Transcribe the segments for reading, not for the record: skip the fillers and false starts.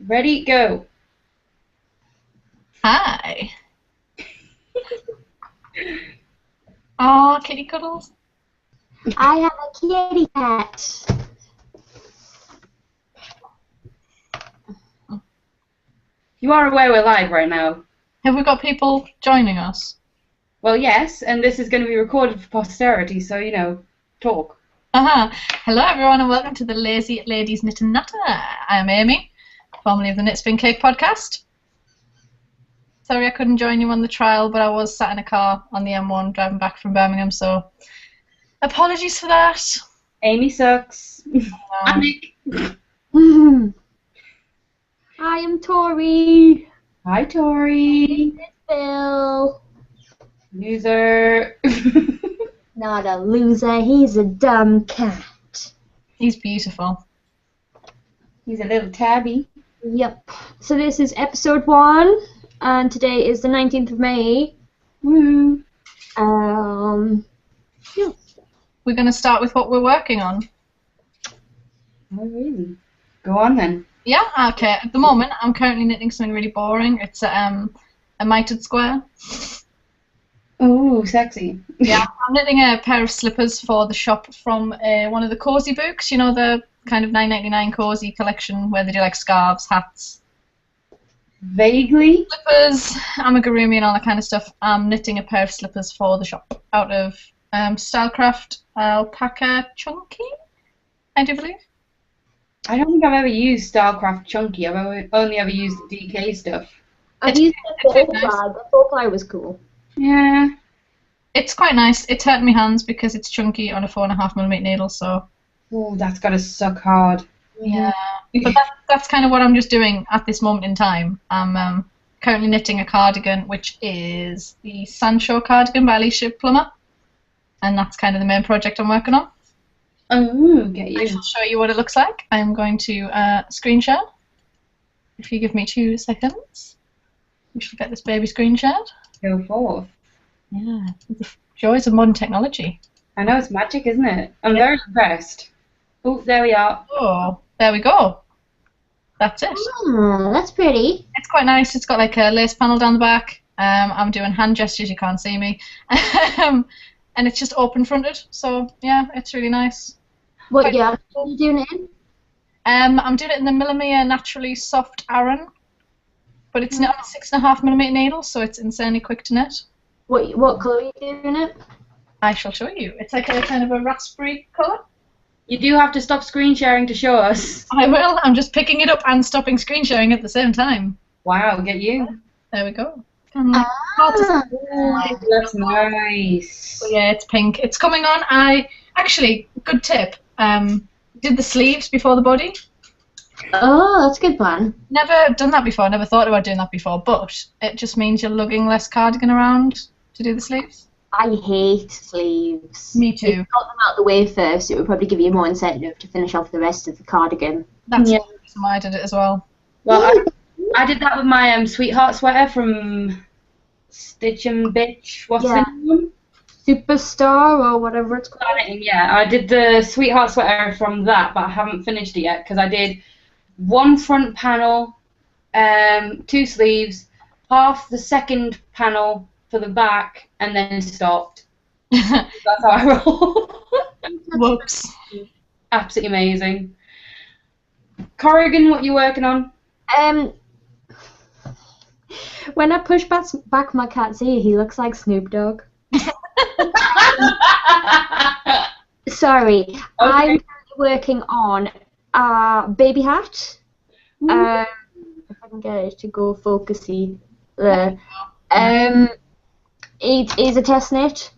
Ready, go. Hi. Oh, kitty cuddles. I have a kitty cat. You are aware we're live right now. Have we got people joining us? Well, yes, and this is going to be recorded for posterity, so, talk. Hello everyone and welcome to the Lazy Ladies Knit and Natter. I'm Amy, formerly of the Knit Spin Cake podcast. Sorry I couldn't join you on the trial, but I was sat in a car on the M1 driving back from Birmingham, so apologies for that. Amy sucks. I'm Nick. I am Tori. Hi, Tori. Bill. Loser. Not a loser, he's a dumb cat. He's beautiful. He's a little tabby. Yep. So this is episode 1, and today is the 19th of May. Woo. Yeah. We're going to start with what we're working on. Oh, really? Go on, then. Yeah, okay. At the moment, I'm currently knitting something really boring. It's a mitered square. Ooh, sexy. Yeah, I'm knitting a pair of slippers for the shop from one of the cozy books. You know, the kind of $9.99 cozy collection where they do like scarves, hats, Vaguely? slippers, amigurumi, and all that kind of stuff. I'm knitting a pair of slippers for the shop out of Stylecraft alpaca chunky, I do believe. I don't think I've ever used Starcraft Chunky. I've only ever used the DK stuff. I've used the it's full nice. fly. The full fly was cool. Yeah. It's quite nice. It's hurting my hands because it's chunky on a 4.5mm needle, so Oh, that's gotta suck hard. yeah. But that's kind of what I'm just doing at this moment in time. I'm currently knitting a cardigan, which is the Sancho cardigan by Alicia Plummer, and that's kind of the main project I'm working on. Oh, get I you. shall show you what it looks like. I'm going to screen share. If you give me 2 seconds, we shall get this baby screen shared. Go forth. Yeah, the joys of modern technology. I know, it's magic, isn't it? I'm very impressed. Oh, there we are. Oh, there we go. That's it. That's pretty. It's quite nice. It's got like a lace panel down the back. I'm doing hand gestures, you can't see me. And it's just open fronted, so yeah, it's really nice. What are you doing it in? I'm doing it in the Millimeter Naturally Soft Aran, but it's knit on a 6.5mm needle, so it's insanely quick to knit. What colour are you doing it? I shall show you. It's like a kind of a raspberry colour. You do have to stop screen sharing to show us. I will. I'm just picking it up and stopping screen sharing at the same time. Wow, get you. There we go. Hard to Oh, that's nice. But yeah, it's pink. It's coming on. Actually, good tip. Did the sleeves before the body. Oh, that's a good plan. Never done that before. Never thought about doing that before. But it just means you're lugging less cardigan around to do the sleeves. I hate sleeves. Me If too. you got them out the way first, it would probably give you more incentive to finish off the rest of the cardigan. That's Yeah. the reason why I did it as well. Well, I did that with my sweetheart sweater from Stitch and Bitch. What's Yeah. the name? Superstar or whatever it's called. Yeah, I did the sweetheart sweater from that, but I haven't finished it yet because I did one front panel, 2 sleeves, half the second panel for the back, and then stopped. That's how I roll. Whoops. Absolutely amazing. Corrigan, what you working on? When I push back my cat's ear, he looks like Snoop Dogg. Sorry, I'm currently working on a baby hat. If I can get it to go focusy. There. It is a test knit.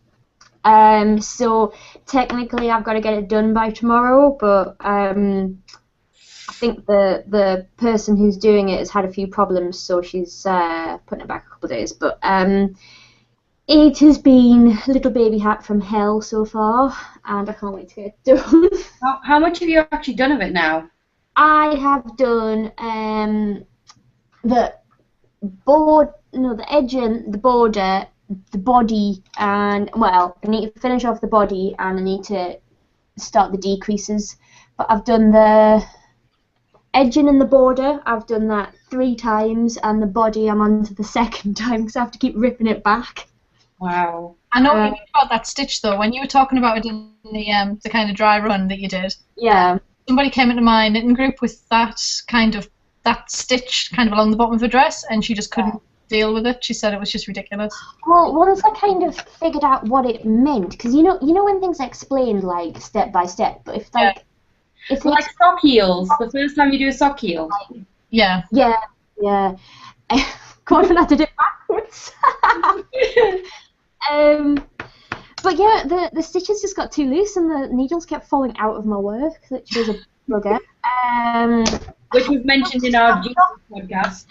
So technically I've got to get it done by tomorrow, but I think the person who's doing it has had a few problems, so she's putting it back a couple of days. But it has been a little baby hat from hell so far, and I can't wait to get it done. How much have you actually done of it now? I have done the edge and the border, the body, and well, I need to finish off the body and I need to start the decreases. But I've done the edging and the border, I've done that 3 times, and the body I'm on to the second time because I have to keep ripping it back. Wow. I know what you mean about that stitch though. When you were talking about it in the kind of dry run that you did, Yeah. somebody came into my knitting group with that stitch kind of along the bottom of her dress, and she just couldn't deal with it. She said it was just ridiculous. Well, once I kind of figured out what it meant, because you know when things are explained like step by step, but if like if Like sock heels. The first time you do a sock heel. Yeah. Yeah. God, I did it backwards. But yeah, the stitches just got too loose and the needles kept falling out of my work, which was a bugger. Which was mentioned in our jeans podcast.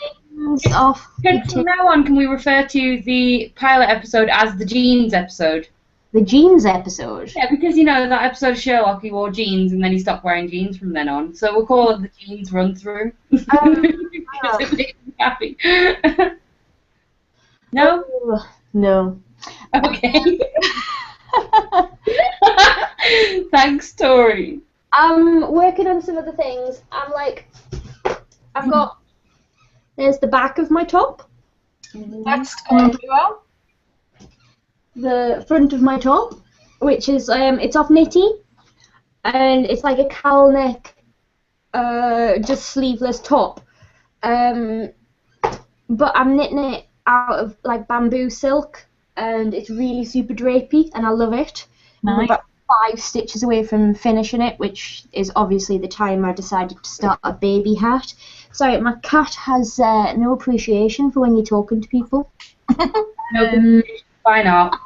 Off. From now on, can we refer to the pilot episode as the jeans episode? The jeans episode? Yeah, because you know that episode of Sherlock, he wore jeans and then he stopped wearing jeans from then on. So we'll call it the jeans run through. Because it makes me happy. No? No. Okay. Thanks, Tori. I'm working on some other things. There's the back of my top. That's coming pretty well. The front of my top, which is, it's off Nitty, and it's like a cowl neck, just sleeveless top. But I'm knitting it out of like bamboo silk, and it's really super drapey, and I love it. Nice. I'm about 5 stitches away from finishing it, which is obviously the time I decided to start a baby hat. Sorry, my cat has no appreciation for when you're talking to people. Why not?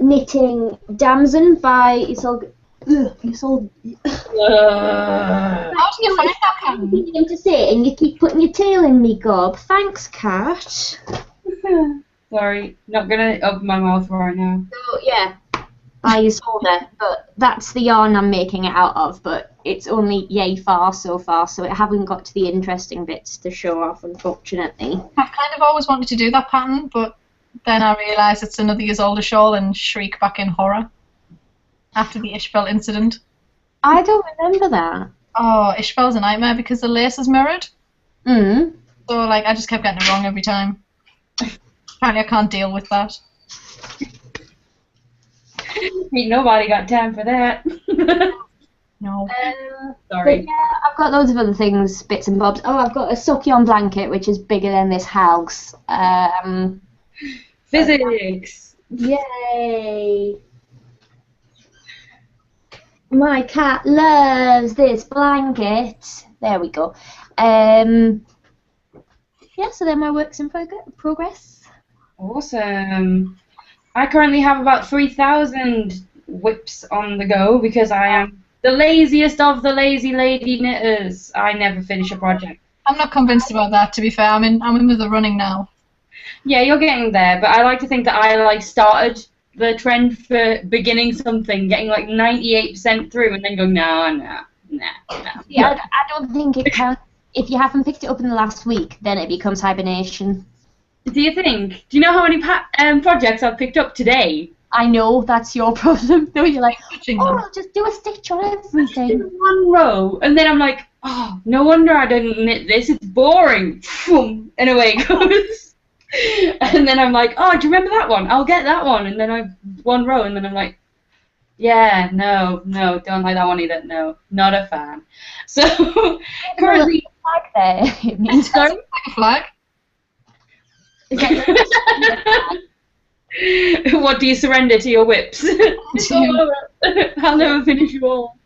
Knitting Damson by Isolde. How do you find that pattern? Something to say, and you keep putting your tail in me, gob. Thanks, cat. Sorry, not gonna open my mouth right now. So yeah, by Isolde. But that's the yarn I'm making it out of. But it's only yay far so far, so it haven't got to the interesting bits to show off, unfortunately. I've kind of always wanted to do that pattern, but then I realised it's another Isolde shawl and shriek back in horror after the Ishbel incident. I don't remember that. Oh, Ishbel's a nightmare because the lace is mirrored. Mm. So, like, I just kept getting it wrong every time. Apparently I can't deal with that. Ain't nobody got time for that. No. Sorry. But yeah, I've got loads of other things, bits and bobs. Oh, I've got a sock-yarn blanket, which is bigger than this house. Physics. Yay! My cat loves this blanket. There we go. Yeah, so they're my works in progress. Awesome. I currently have about 3,000 whips on the go because I am the laziest of the lazy lady knitters. I never finish a project. I'm not convinced about that, to be fair. I'm in with the running now. Yeah, you're getting there, but I like to think that I started the trend for beginning something, getting like 98% through, and then going nah. Yeah, I don't think it counts. If you haven't picked it up in the last week, then it becomes hibernation. Do you think? Do you know how many projects I've picked up today? I know, that's your problem. No, you're like, Touching oh, them. I'll just do a stitch on everything. In one row, and then I'm like, oh, no wonder I didn't knit this. It's boring. And away it goes. And then I'm like, oh, do you remember that one? I'll get that one. And then I've one row, and then I'm like, yeah, no, don't like that one either. No, not a fan. So currently, flag there. It means sorry. Like a flag. What do you surrender to your whips? I'll never finish you all.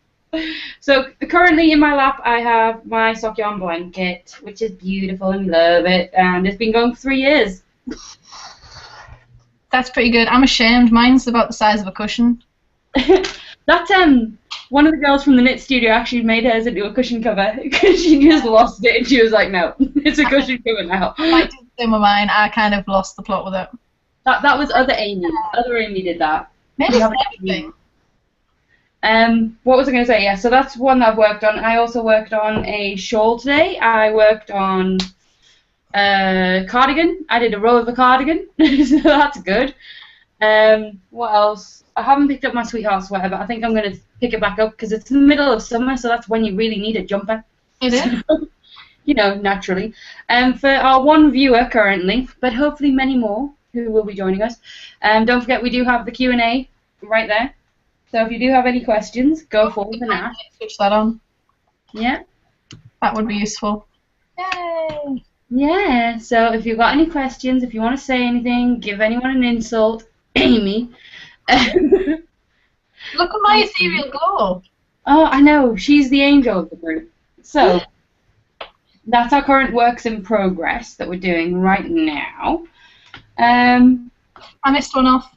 So currently in my lap I have my sock yarn blanket, which is beautiful and love it, and it's been going for 3 years. That's pretty good. I'm ashamed. Mine's about the size of a cushion. That's one of the girls from the knit studio actually made hers into a cushion cover because she just lost it and she was like, no, it's a cushion cover now. I did the same with mine. I kind of lost the plot with it. That was other Aimee. Other Aimee did that. Maybe it's everything. What was I going to say? Yeah, so that's one that I've worked on. I also worked on a shawl today. I worked on a cardigan. I did a row of a cardigan, so that's good. What else? I haven't picked up my sweetheart sweater, but I think I'm going to pick it back up because it's in the middle of summer, so that's when you really need a jumper. It is. You know, naturally. For our one viewer currently, but hopefully many more who will be joining us. Don't forget we do have the Q&A right there. So if you do have any questions, go forward and ask. Switch that on. Yeah. That would be useful. Yay! Yeah. So if you've got any questions, if you want to say anything, give anyone an insult, Amy. Look at my ethereal glow. Oh, I know. She's the angel of the group. So that's our current works in progress that we're doing right now. I missed one off.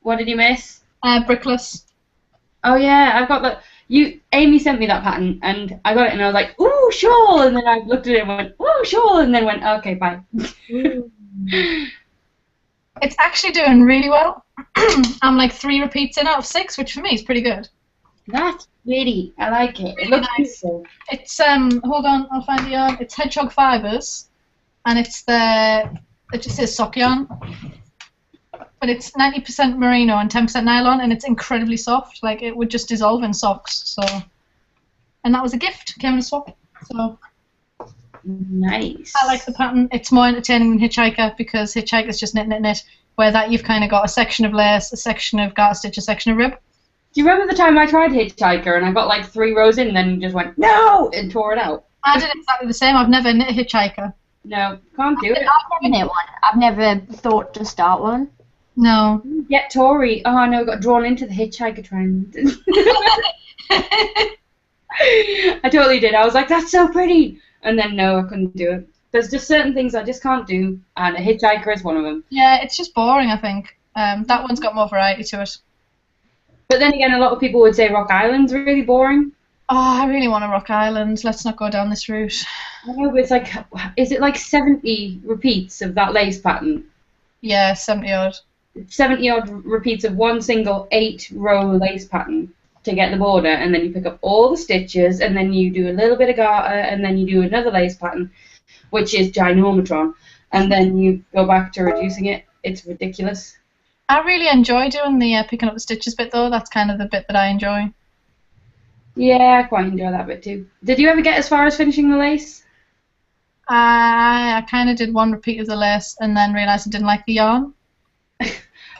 What did you miss? Brickless. Oh yeah, I've got the. Amy sent me that pattern, and I got it, and I was like, "Ooh, shawl!" And then I looked at it and went, "Ooh, shawl!" And then went, "Okay, bye." It's actually doing really well. I'm like 3 repeats in out of 6, which for me is pretty good. That's pretty. I like it. It Really looks nice. beautiful. It's hold on, I'll find the yarn. It's hedgehog fibers, and it just says sock yarn, but it's 90% merino and 10% nylon, and it's incredibly soft. Like it would just dissolve in socks. So, and that was a gift. Came in a swap. So Nice. I like the pattern. It's more entertaining than Hitchhiker because Hitchhiker's just knit, knit, knit. Where that you've kind of got a section of lace, a section of garter stitch, a section of rib. Do you remember the time I tried Hitchhiker and I got like 3 rows in and then just went, "No!" and tore it out? I did exactly the same. I've never knit a Hitchhiker. No, can't do it. I've never knit one. I've never thought to start one. No. Get Tori. Oh no, got drawn into the Hitchhiker trend. I totally did. I was like, "That's so pretty," and then no, I couldn't do it. There's just certain things I just can't do, and a Hitchhiker is one of them. Yeah, it's just boring, I think. That one's got more variety to it. But then again, a lot of people would say Rock Island's really boring. Oh, I really want a Rock Island. Let's not go down this route. I know, but it's like, is it like 70 repeats of that lace pattern? Yeah, 70 odd. 70 odd repeats of one single 8-row lace pattern to get the border, and then you pick up all the stitches, and then you do a little bit of garter, and then you do another lace pattern, which is ginormatron, and then you go back to reducing it. It's ridiculous. I really enjoy doing the picking up the stitches bit, though. That's kind of the bit that I enjoy. Yeah, I quite enjoy that bit too. Did you ever get as far as finishing the lace? I kind of did 1 repeat of the lace and then realised I didn't like the yarn.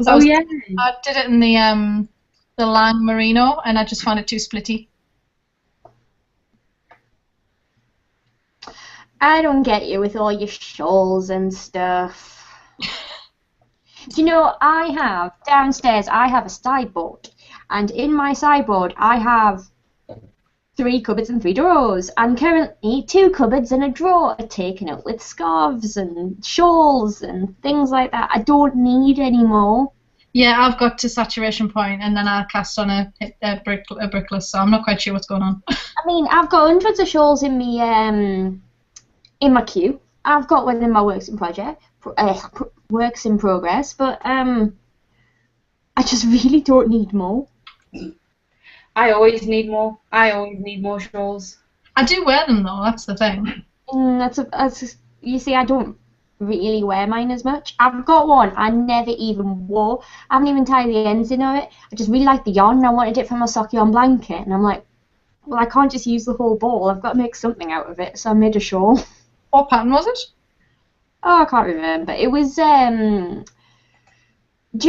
Oh yeah. I did it in the Lang merino, and I just found it too splitty. I don't get you with all your shawls and stuff. Do you know, downstairs I have a sideboard, and in my sideboard I have 3 cupboards and 3 drawers, and currently 2 cupboards and a drawer are taken up with scarves and shawls and things like that. I don't need any more. Yeah, I've got to saturation point, and then I cast on a brickless, so I'm not quite sure what's going on. I mean, I've got hundreds of shawls in my queue. I've got one in my works in progress, but I just really don't need more. I always need more. I always need more shawls. I do wear them though. That's the thing. You see, I don't really wear mine as much. I've got one I never even wore. I haven't even tied the ends in on it. I just really like the yarn, and I wanted it for my sock yarn blanket, and I'm like, well, I can't just use the whole ball. I've got to make something out of it, so I made a shawl. What pattern was it? Oh, I can't remember. It was, do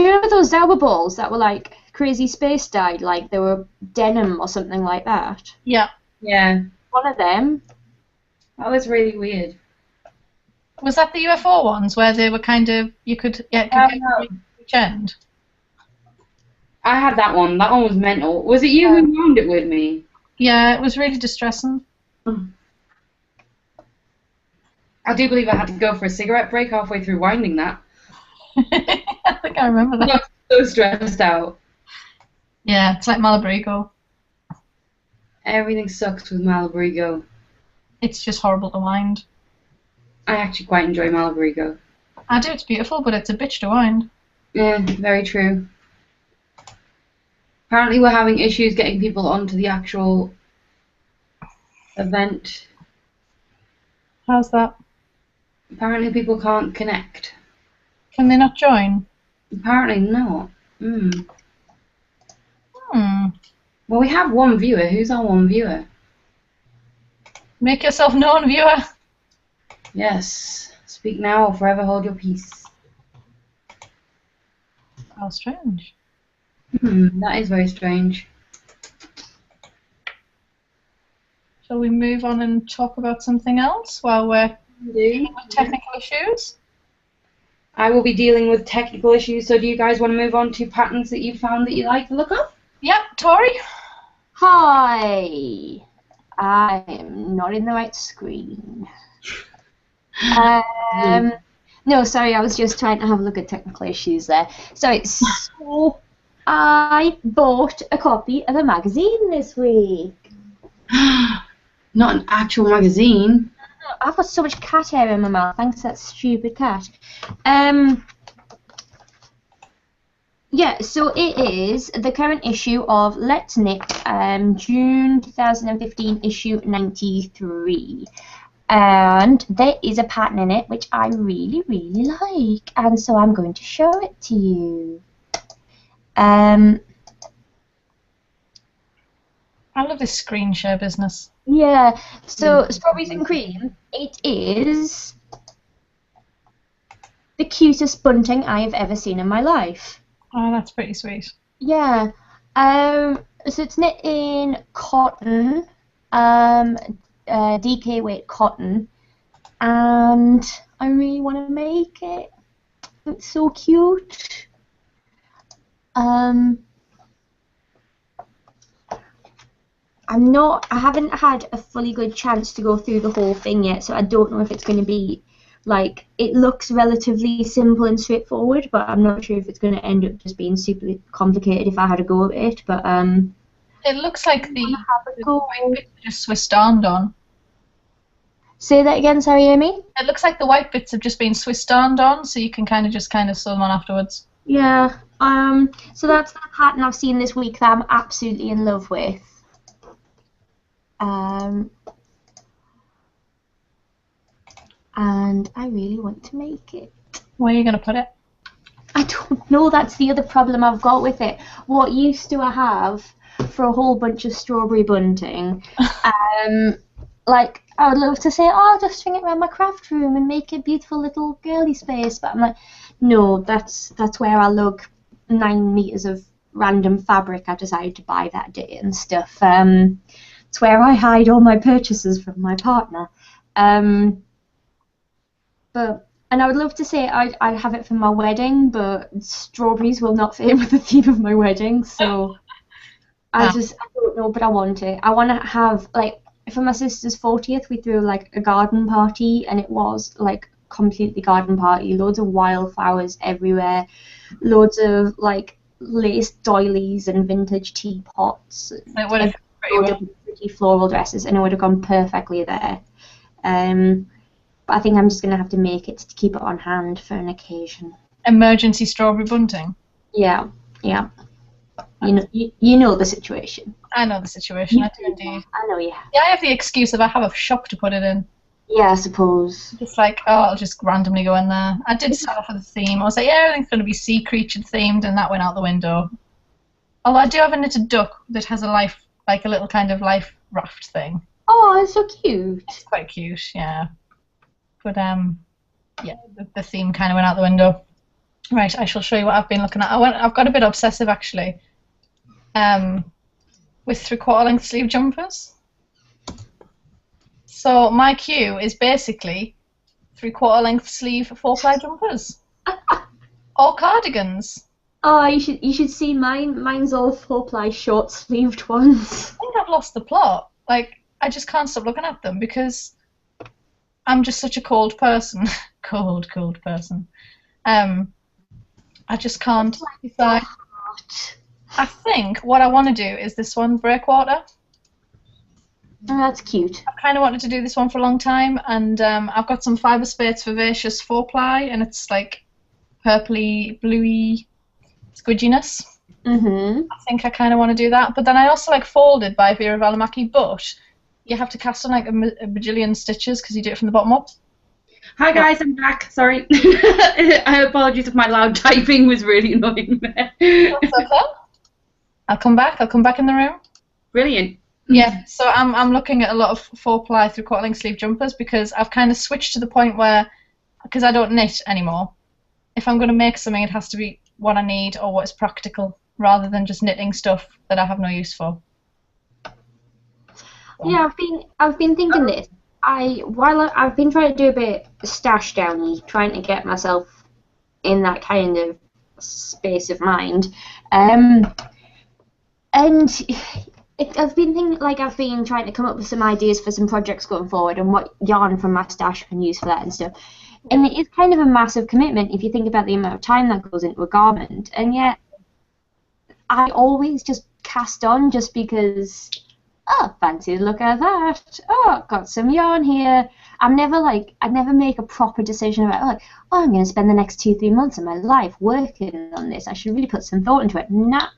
you remember those Zauber balls that were like crazy space dyed, like they were denim or something like that? Yeah. Yeah. One of them. That was really weird. Was that the UFO ones where they were kind of, you could get each end? I had that one. That one was mental. Was it you who wound it with me? Yeah, it was really distressing. I do believe I had to go for a cigarette break halfway through winding that. I think I remember that. I was so stressed out. Yeah, it's like Malabrigo. Everything sucks with Malabrigo. It's just horrible to wind. I actually quite enjoy Malabrigo. I do, it's beautiful, but it's a bitch to wind. Yeah, very true. Apparently we're having issues getting people onto the actual event. How's that? Apparently people can't connect. Can they not join? Apparently not. Hmm. Well, we have one viewer. Who's our one viewer? Make yourself known, viewer. Yes. Speak now or forever hold your peace. How strange. That is very strange. Shall we move on and talk about something else while we're dealing with technical issues? I will be dealing with technical issues, so do you guys want to move on to patterns that you found that you like the look of? Yep, Tori. Hi. I'm not in the right screen. No, sorry, I was just trying to have a look at technical issues there. So I bought a copy of a magazine this week. Not an actual magazine. I've got so much cat hair in my mouth, thanks to that stupid cat. Yeah, so it is the current issue of Let's Nik, June 2015, issue 93. And there is a pattern in it which I really, really like, and so I'm going to show it to you. I love this screen share business. Yeah, so Strawberries and Cream, it is the cutest bunting I have ever seen in my life. Oh, that's pretty sweet. Yeah, so it's knit in cotton, DK weight cotton, and I really want to make it. It's so cute. I haven't had a fully good chance to go through the whole thing yet, so I don't know if it's going to be, like, it looks relatively simple and straightforward, but I'm not sure if it's going to end up just being super complicated if I had a go at it, but, it looks like the white bits are just Swiss darned on. Say that again, sorry, Amy? It looks like the white bits have just been Swiss darned on, so you can kind of sew them on afterwards. Yeah, so that's the pattern I've seen this week that I'm absolutely in love with. And I really want to make it. Where are you going to put it? I don't know, that's the other problem I've got with it. What use do I have for a whole bunch of strawberry bunting? Like, I would love to say, oh, I'll just string it around my craft room and make a beautiful little girly space, but I'm like, no, that's where I lug 9 meters of random fabric I decided to buy that day and stuff. It's where I hide all my purchases from my partner. And I would love to say I'd have it for my wedding, but strawberries will not fit in with the theme of my wedding, so I don't know, but I want it. I want to have, like, for my sister's 40th, we threw, like, a garden party, and it was, like, completely garden party. Loads of wildflowers everywhere, loads of, like, lace doilies and vintage teapots. It would have pretty floral dresses, and it would have gone perfectly there. But I think I'm just going to have to make it to keep it on hand for an occasion. Emergency strawberry bunting? Yeah. You know the situation. I know the situation, I do indeed. I know you have. Yeah, I have the excuse of I have a shop to put it in. Yeah, I suppose. Just like, oh, I'll just randomly go in there. I did start off with a theme. I was like, yeah, everything's going to be sea creature themed, and that went out the window. Although I do have a knitted duck that has a life, like a little kind of life raft thing. Oh, it's so cute. It's quite cute, yeah. But, yeah, the theme kind of went out the window. Right, I shall show you what I've been looking at. I've got a bit obsessive, actually, with 3/4 length sleeve jumpers. So my queue is basically 3/4 length sleeve 4-ply jumpers. Or cardigans. Oh, you should see mine. Mine's all 4-ply short sleeved ones. I think I've lost the plot. Like, I just can't stop looking at them because I'm just such a cold person. cold person. I just can't decide. I think what I want to do is this one, Breakwater. Oh, that's cute. I've kind of wanted to do this one for a long time, and I've got some Fibre Spates Vivacious 4-ply, and it's like purpley, bluey squidginess. Mm-hmm. I think I kind of want to do that, but then I also like Folded by Vera Valimaki, but you have to cast on like a bajillion stitches because you do it from the bottom up. Hi guys, I'm back. Sorry. I apologize if my loud typing was really annoying there. That's okay. I'll come back in the room. Brilliant. Yeah, so I'm looking at a lot of 4-ply 3/4 length sleeve jumpers because I've kind of switched to the point where, because I don't knit anymore, if I'm going to make something, it has to be what I need or what is practical, rather than just knitting stuff that I have no use for. Yeah, I've been thinking this. I've been trying to do a bit stash downy, trying to get myself in that kind of space of mind. And I've been thinking, like, I've been trying to come up with some ideas for some projects going forward and what yarn from my stash I can use for that and stuff. And it is kind of a massive commitment if you think about the amount of time that goes into a garment. And yet, I always just cast on just because, oh, fancy the look of that. Oh, got some yarn here. I never make a proper decision about, like, oh, I'm going to spend the next 2-3 months of my life working on this. I should really put some thought into it. Nah,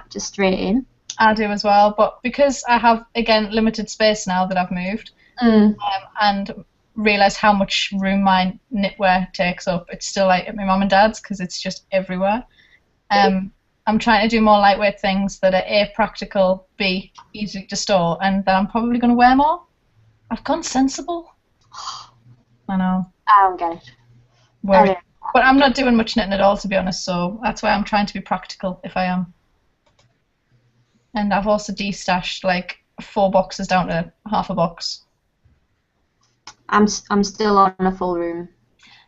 just straight in. I do as well, but because I have, again, limited space now that I've moved, and realised how much room my knitwear takes up, it's still like at my mum and dad's because it's just everywhere. I'm trying to do more lightweight things that are A, practical, B, easy to store, and that I'm probably going to wear more. I've gone sensible. I know. I don't get it. But I'm not doing much knitting at all, to be honest, so that's why I'm trying to be practical if I am. And I've also destashed like 4 boxes down to half a box. I'm still on a full room.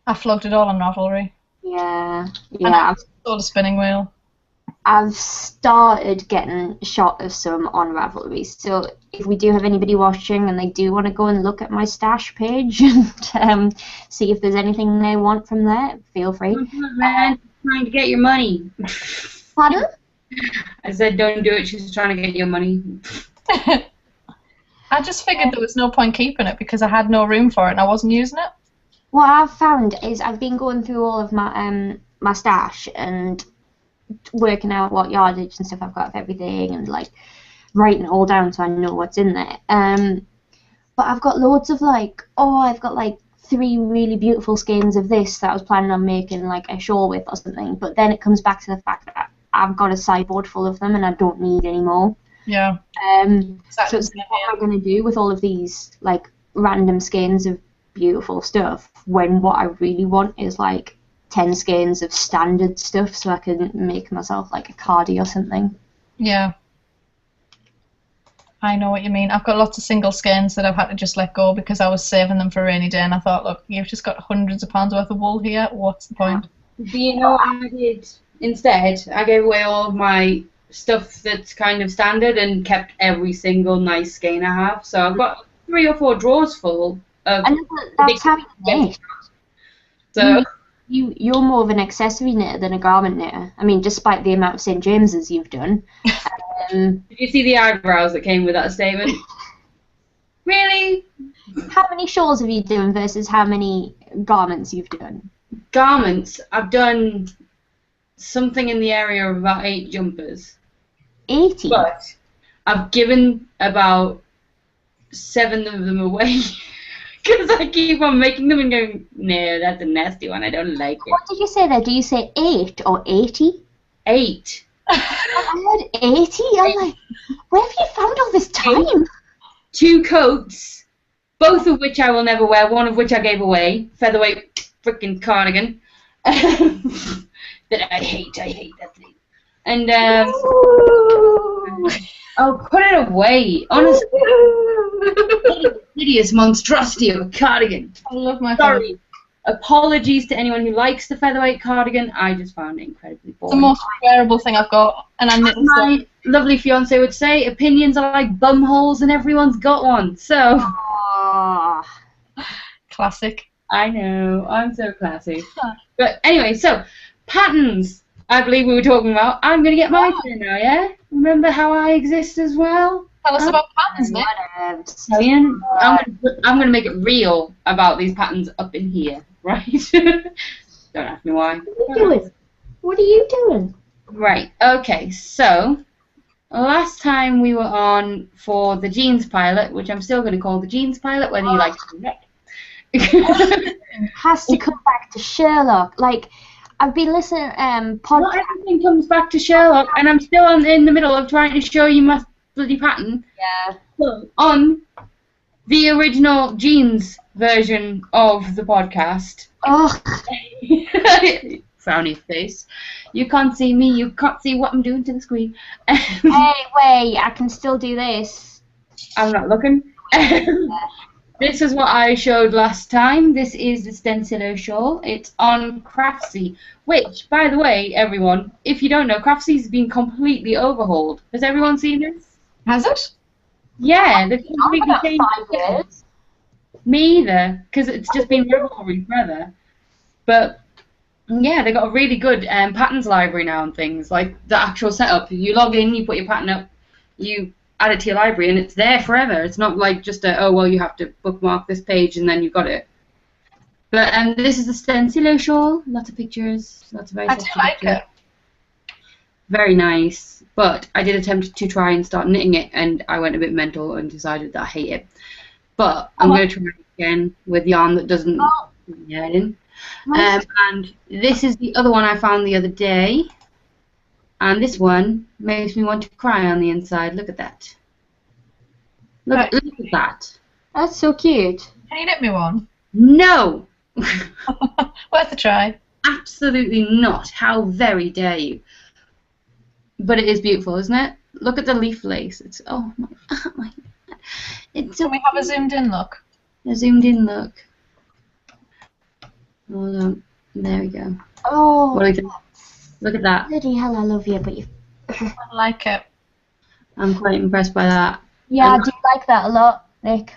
I flogged it all on Ravelry. Yeah. And I've sold a spinning wheel. I've started getting a shot of some on Ravelry, so if we do have anybody watching and they do want to go and look at my stash page and see if there's anything they want from there, feel free. Man, trying to get your money. Pardon? I said don't do it, she's trying to get your money. I just figured there was no point keeping it because I had no room for it and I wasn't using it. What I've found is I've been going through all of my my stash and working out what yardage and stuff I've got of everything and like writing it all down so I know what's in there. But I've got loads of I've got like 3 really beautiful skeins of this that I was planning on making like a shawl with or something, but then it comes back to the fact that I've got a sideboard full of them and I don't need any more. Yeah. So it's like, what am I going to do with all of these like random skeins of beautiful stuff when what I really want is like 10 skeins of standard stuff so I can make myself like a cardi or something. Yeah. I know what you mean. I've got lots of single skeins that I've had to just let go because I was saving them for a rainy day and I thought, look, you've just got hundreds of pounds worth of wool here. What's the point? Do you know what I did instead? I gave away all of my stuff that's kind of standard and kept every single nice skein I have. So I've got 3 or 4 drawers full of. And that's how you knit. So you're more of an accessory knitter than a garment knitter. I mean, despite the amount of St. James's you've done. Did you see the eyebrows that came with that statement? Really? How many shawls have you done versus how many garments you've done? Garments, I've done something in the area of about 8 jumpers. 80? But I've given about 7 of them away. Because I keep on making them and going, no, that's a nasty one, I don't like it. What did you say there? Do you say 8 or 80? 8. I heard 80? I'm like, where have you found all this time? 2 coats, both of which I will never wear, one of which I gave away. Featherweight freaking cardigan. That I hate that thing. And, oh, put it away, honestly. Hideous monstrosity of a cardigan. I love my Sorry. Apologies to anyone who likes the featherweight cardigan. I just found it incredibly boring. It's the most wearable thing I've got, and I knit my lovely fiance would say, opinions are like bum holes and everyone's got one. So. Classic. I know. I'm so classy. But anyway, so patterns. I believe we were talking about. I'm gonna get my turn now. Yeah. Remember how I exist as well. Tell us about patterns, Nick. I'm gonna make it real about these patterns up in here, right? Don't ask me why. What are you doing? Right. Okay. So last time we were on for the jeans pilot, which I'm still gonna call the jeans pilot, whether you like it or not. Has to come back to Sherlock. Like, I've been listening Not everything comes back to Sherlock, and I'm still in the middle of trying to show you my bloody pattern. Yeah. On the original jeans version of the podcast. Oh. Frowny face. You can't see me. You can't see what I'm doing to the screen. Hey, wait! I can still do this. I'm not looking. This is what I showed last time. This is the Stencilo shawl. It's on Crafty, which, by the way, everyone, if you don't know, Crafty's been completely overhauled. Has everyone seen this? Has it? Yeah, they've completely About changed 5 years. Me either, because it's just been Revelry forever. But yeah, they got a really good patterns library now and things, like the actual setup. You log in, you put your pattern up, you add it to your library, and it's there forever. It's not like just oh well, you have to bookmark this page and then you've got it. But this is the Stencilo shawl. Lots of pictures, lots of very I do like it. Very nice. But I did attempt to try and start knitting it, and I went a bit mental and decided that I hate it. But I'm going to try it again with yarn that doesn't get in. Nice. And this is the other one I found the other day. And this one makes me want to cry on the inside. Look at that. Look at that. That's so cute. Can you knit me one? No! Worth a try. Absolutely not. How very dare you. But it is beautiful, isn't it? Look at the leaf lace. It's, oh my God. It's Can we have a zoomed in look? a zoomed in look. Hold on. There we go. Oh, What do you think? Look at that. bloody hell, I love you, but you... I like it. I'm quite impressed by that. Yeah, I do like that a lot, Nick.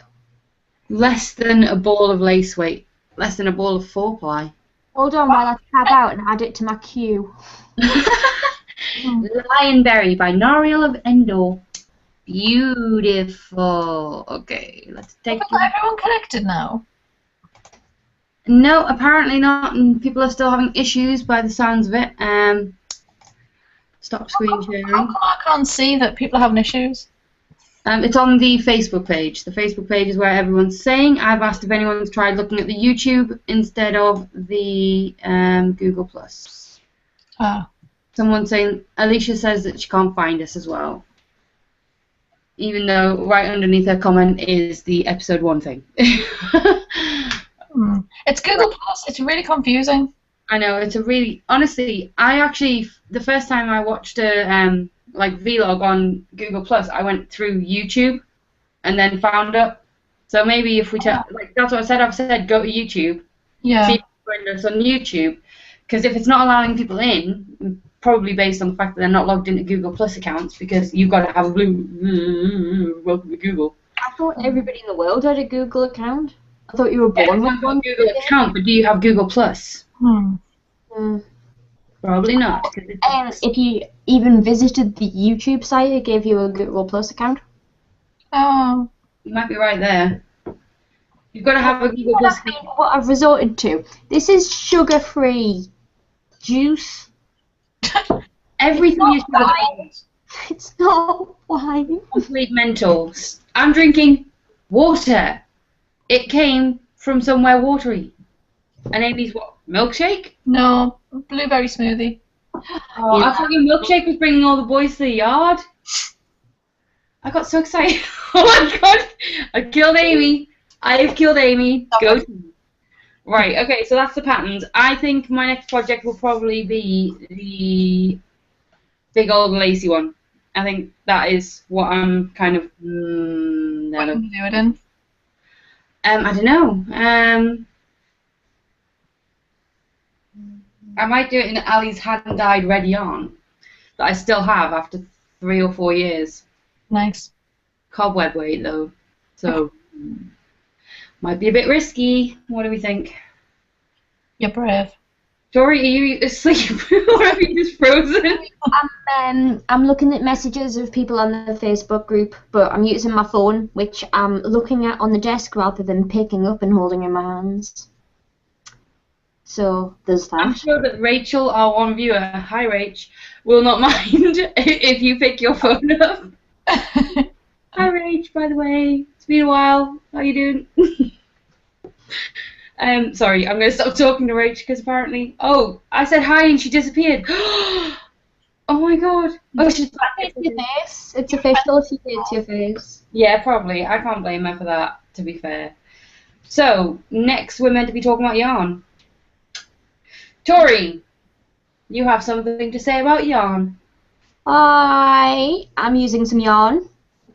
Less than a ball of lace weight. Less than a ball of 4-ply. Hold on while I tab out and add it to my queue. Lionberry by Nariel of Endor. Beautiful. Okay, let's take. Have we got everyone connected now? No, apparently not, and people are still having issues by the sounds of it. Stop screen How sharing. come I can't see that people are having issues? It's on the Facebook page. The Facebook page is where everyone's saying. I've asked if anyone's tried looking at the YouTube instead of the Google Plus. Ah. Someone's saying, Alicia says that she can't find us as well. Even though right underneath her comment is the episode 1 thing. It's Google Plus. It's really confusing. I know, it's a really... Honestly, I actually... The first time I watched a vlog on Google Plus, I went through YouTube and then found it. So maybe if we... that's what I said. I've said go to YouTube. Yeah. See if you can find us on YouTube. Because if it's not allowing people in, probably based on the fact that they're not logged into Google Plus accounts, because you've got to have a blue welcome to Google. I thought everybody in the world had a Google account. I thought you were born with one. Google account, but do you have Google Plus? Probably not. If you even visited the YouTube site, it gave you a Google Plus account. Oh. You might be right there. You've got to have a Google Plus account. What I've resorted to. This is sugar-free juice. Everything is sugar-free. It's not wine. Complete mentals. I'm drinking water. It came from somewhere watery. And Amy's what? Milkshake? No, blueberry smoothie. Oh, I thought your milkshake was bringing all the boys to the yard. I got so excited. Oh my God! I killed Amy. I've killed Amy. Go. Right. Okay. So that's the patterns. I think my next project will probably be the big old lacy one. I think that is what I'm kind of. What can you do it in? I don't know. I might do it in Ali's hand-dyed red yarn that I still have after 3 or 4 years. Nice. Cobweb weight though, so might be a bit risky. What do we think? You're brave. Tori, are you asleep or are you just frozen? I'm looking at messages of people on the Facebook group, but I'm using my phone, which I'm looking at on the desk rather than picking up and holding in my hands. So there's that. I'm sure that Rachel, our one viewer, hi Rach, will not mind if you pick your phone up. Hi Rach, by the way. It's been a while. How you doing? Sorry, I'm going to stop talking to Rach because apparently... Oh, I said hi and she disappeared. Oh my god. Oh, she's It's your face. It's official. She did to your face. Yeah, probably. I can't blame her for that, to be fair. So, next we're meant to be talking about yarn. Tori, you have something to say about yarn. I am using some yarn.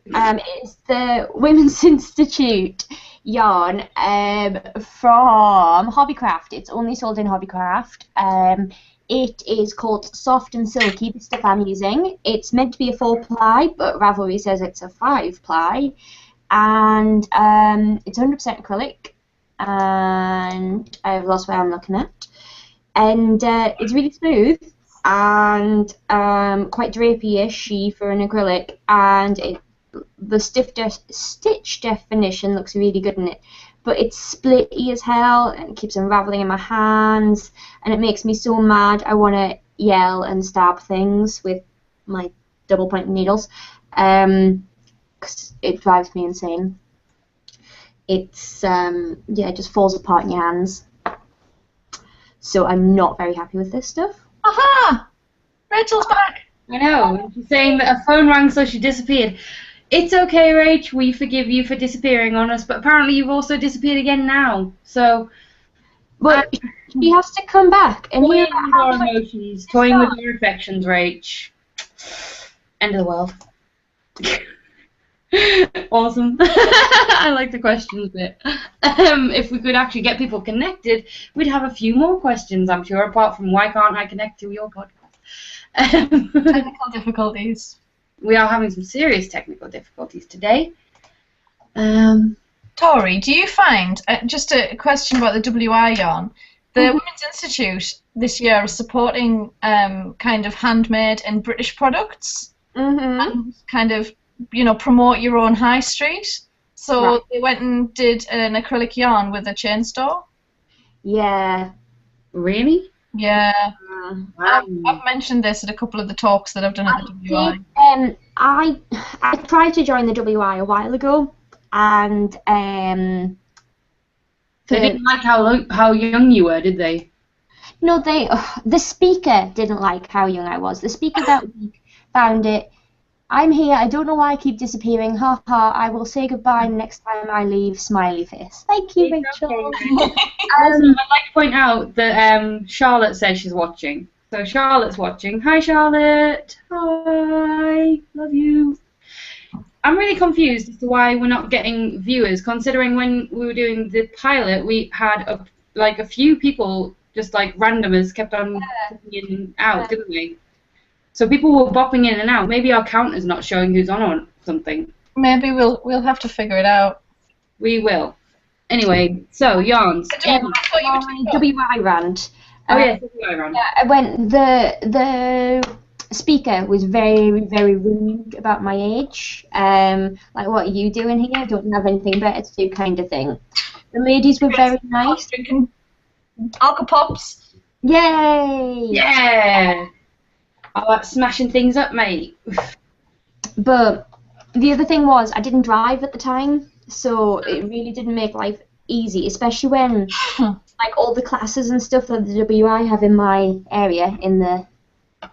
It's the Women's Institute yarn from Hobbycraft. It's only sold in Hobbycraft. It is called Soft and Silky, the stuff I'm using. It's meant to be a 4-ply, but Ravelry says it's a 5-ply. And it's 100% acrylic. And I've lost where I'm looking at. And it's really smooth and quite drapey-ish for an acrylic. And the stitch definition looks really good in it. But it's splitty as hell, and it keeps unraveling in my hands, and it makes me so mad. I want to yell and stab things with my double-pointed needles, because it drives me insane. It's, yeah, it just falls apart in your hands. So I'm not very happy with this stuff. Aha! Rachel's back! I know. She's saying that her phone rang, so she disappeared. It's okay, Rach. We forgive you for disappearing on us, but apparently you've also disappeared again now. So, but she has to come back and toying with our emotions, toying with your affections, Rach. End of the world. Awesome. I like the questions bit. If we could actually get people connected, we'd have a few more questions, I'm sure, apart from why can't I connect to your podcast? Technical difficulties. We are having some serious technical difficulties today. Tori, do you find, just a question about the WI yarn, the Women's Institute this year is supporting kind of handmade and British products and kind of, you know, promote your own high street. So they went and did an acrylic yarn with a chain store. Yeah. Really? Yeah. Wow. I've mentioned this at a couple of the talks that I've done at the WI. I tried to join the WI a while ago, and they didn't like how young you were, did they? No, the speaker didn't like how young I was. The speaker that week found it. I'm here. I don't know why I keep disappearing. Ha ha. I will say goodbye next time I leave. Smiley face. Thank you, Rachel. I'd like to point out that Charlotte says she's watching. So Charlotte's watching. Hi, Charlotte. Hi. Love you. I'm really confused as to why we're not getting viewers, considering when we were doing the pilot, we had a few people, just like randomers, kept on popping in and out, didn't we? So people were bopping in and out. Maybe our counter's not showing who's on or something. Maybe we'll have to figure it out. We will. Anyway, so yarns. WI rant. Oh yeah, WI rant. Yeah, when the speaker was very, very rude about my age. Like, what are you doing here? I don't have anything better to do, kind of thing. The ladies were very nice. Drinking Alka-Pops. Yay! Yeah. I like smashing things up, mate. But the other thing was, I didn't drive at the time, so it really didn't make life easy, especially when like all the classes and stuff that the WI have in my area, in the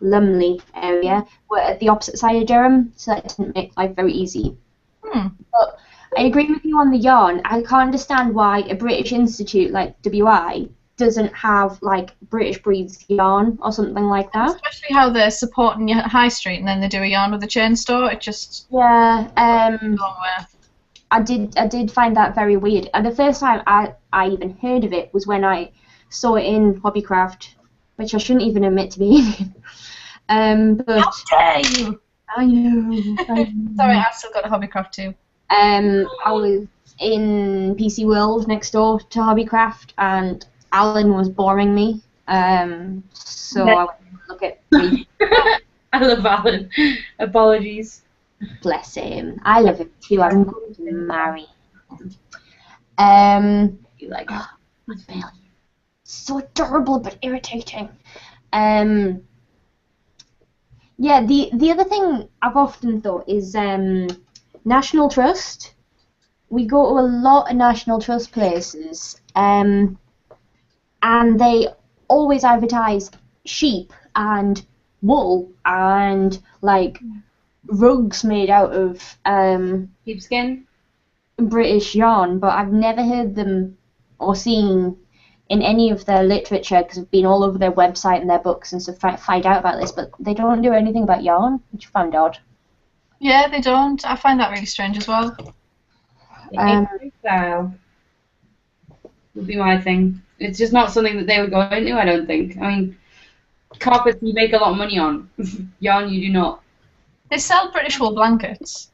Lumley area, were at the opposite side of Durham, so that didn't make life very easy. But I agree with you on the yarn. I can't understand why a British institute like WI doesn't have like British breeds yarn or something like that. Especially how they're supporting your high street and then they do a yarn with a chain store. It just I did find that very weird. And the first time I even heard of it was when I saw it in Hobbycraft, which I shouldn't even admit to be in. But how dare you? I know. Sorry, I've still got a Hobbycraft too. I was in PC World next door to Hobbycraft, and Alan was boring me, so I went to look at me. I love Alan. Apologies. Bless him. I love him too. I'm going to marry him. You like it? He's failure. So adorable but irritating. Yeah, the other thing I've often thought is National Trust. We go to a lot of National Trust places, and they always advertise sheep and wool and like rugs made out of Sheepskin. British yarn, but I've never heard them or seen in any of their literature, because I've been all over their website and their books and stuff to find out about this, but they don't do anything about yarn, which I found odd. Yeah, they don't. I find that really strange as well. Style would be my thing. It's just not something that they would go into, I don't think. I mean, carpets you make a lot of money on. Yarn you do not. They sell British wool blankets.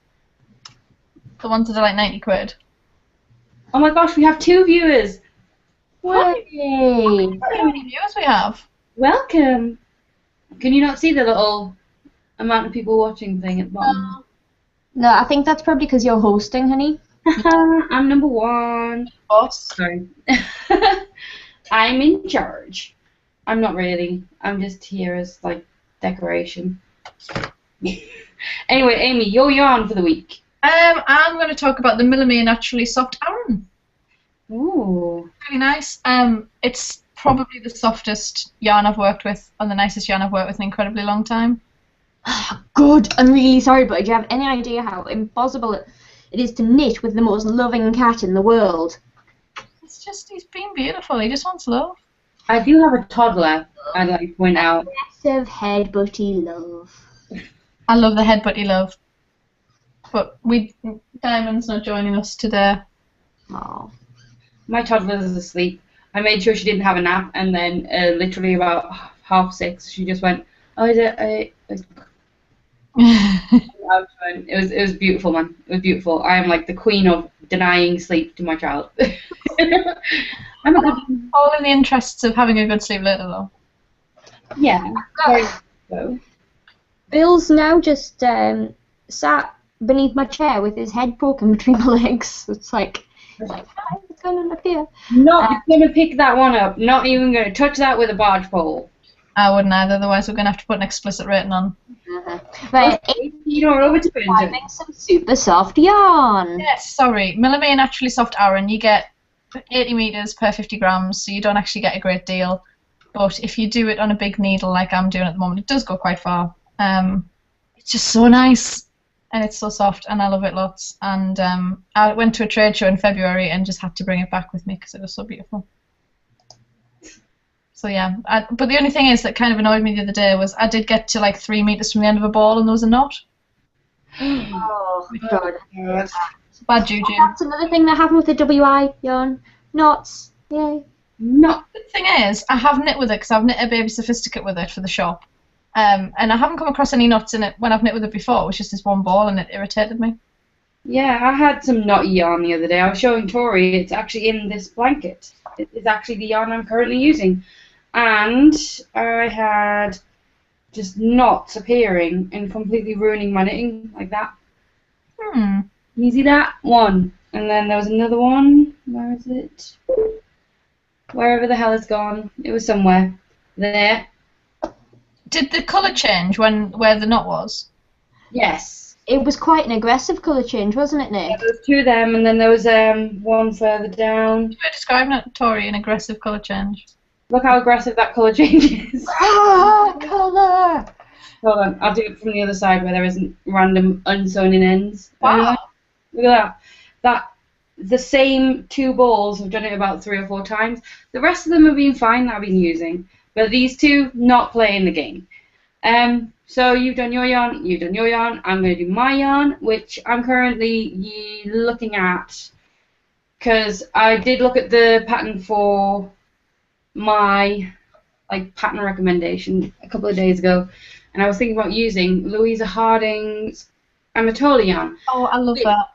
The ones that are like 90 quid. Oh my gosh, we have 2 viewers. Hey. Look how many viewers we have. Welcome. Can you not see the little amount of people watching thing at the bottom? No, I think that's probably because you're hosting, honey. I'm number 1. Boss. Sorry. I'm in charge. I'm not really. I'm just here as, like, decoration. Anyway, Amy, your yarn for the week. I'm going to talk about the Aimee Naturally Soft Aran. Ooh. Really nice. It's probably the softest yarn I've worked with, and the nicest yarn I've worked with in an incredibly long time. Good. I'm really sorry, but do you have any idea how impossible it is to knit with the most loving cat in the world? It's just, he's been beautiful. He just wants love. I do have a toddler. I'd like to point out. Massive headbutty love. I love the headbutty love. But Diamond's not joining us today. Oh. My toddler is asleep. I made sure she didn't have a nap, and then literally about 6:30, she just went, "Oh, it was beautiful, man. It was beautiful. I am like the queen of denying sleep to my child. I'm a good. All in the interests of having a good sleep later, though. Yeah. Very so. Bill's now just sat beneath my chair with his head broken between my legs. It's like, hi, what's going on up here? Not gonna pick that one up. Not even gonna touch that with a barge pole. I wouldn't either, otherwise we're going to have to put an explicit rating on. Right, you know, over to having some super soft yarn. Yes, sorry. Aimee Naturally Soft Aran, you get 80 metres per 50 grams, so you don't actually get a great deal. But if you do it on a big needle like I'm doing at the moment, it does go quite far. It's just so nice, and it's so soft, and I love it lots. And I went to a trade show in February and just had to bring it back with me because it was so beautiful. So yeah, but the only thing is that kind of annoyed me the other day was I did get to like 3 metres from the end of a ball and there was a knot. Oh, God. It's bad juju. That's another thing that happened with the WI yarn. Knots. Yay. The thing is, I have knit with it because I've knit a baby sophisticate with it for the shop. And I haven't come across any knots in it when I've knit with it before. It was just this one ball and it irritated me. Yeah, I had some knotty yarn the other day. I was showing Tori. It's actually in this blanket. It's actually the yarn I'm currently using. And I had just knots appearing and completely ruining my knitting like that. You see that? One. And then there was another one. Where is it? Wherever the hell it's gone. It was somewhere. There. Did the colour change where the knot was? Yes. It was quite an aggressive colour change, wasn't it, Nick? Yeah, there was 2 of them, and then there was one further down. Describe it, Tori, an aggressive colour change. Look how aggressive that colour change is. Colour! Hold on, I'll do it from the other side where there isn't random unsewn in ends. Wow. Look at that. The same 2 balls, I've done it about 3 or 4 times. The rest of them have been fine that I've been using. But these 2, not playing the game. So you've done your yarn, I'm going to do my yarn, which I'm currently looking at. Because I did look at the pattern for my pattern recommendation a couple of days ago, and I was thinking about using Louisa Harding's Anatolia yarn. Oh, I love that.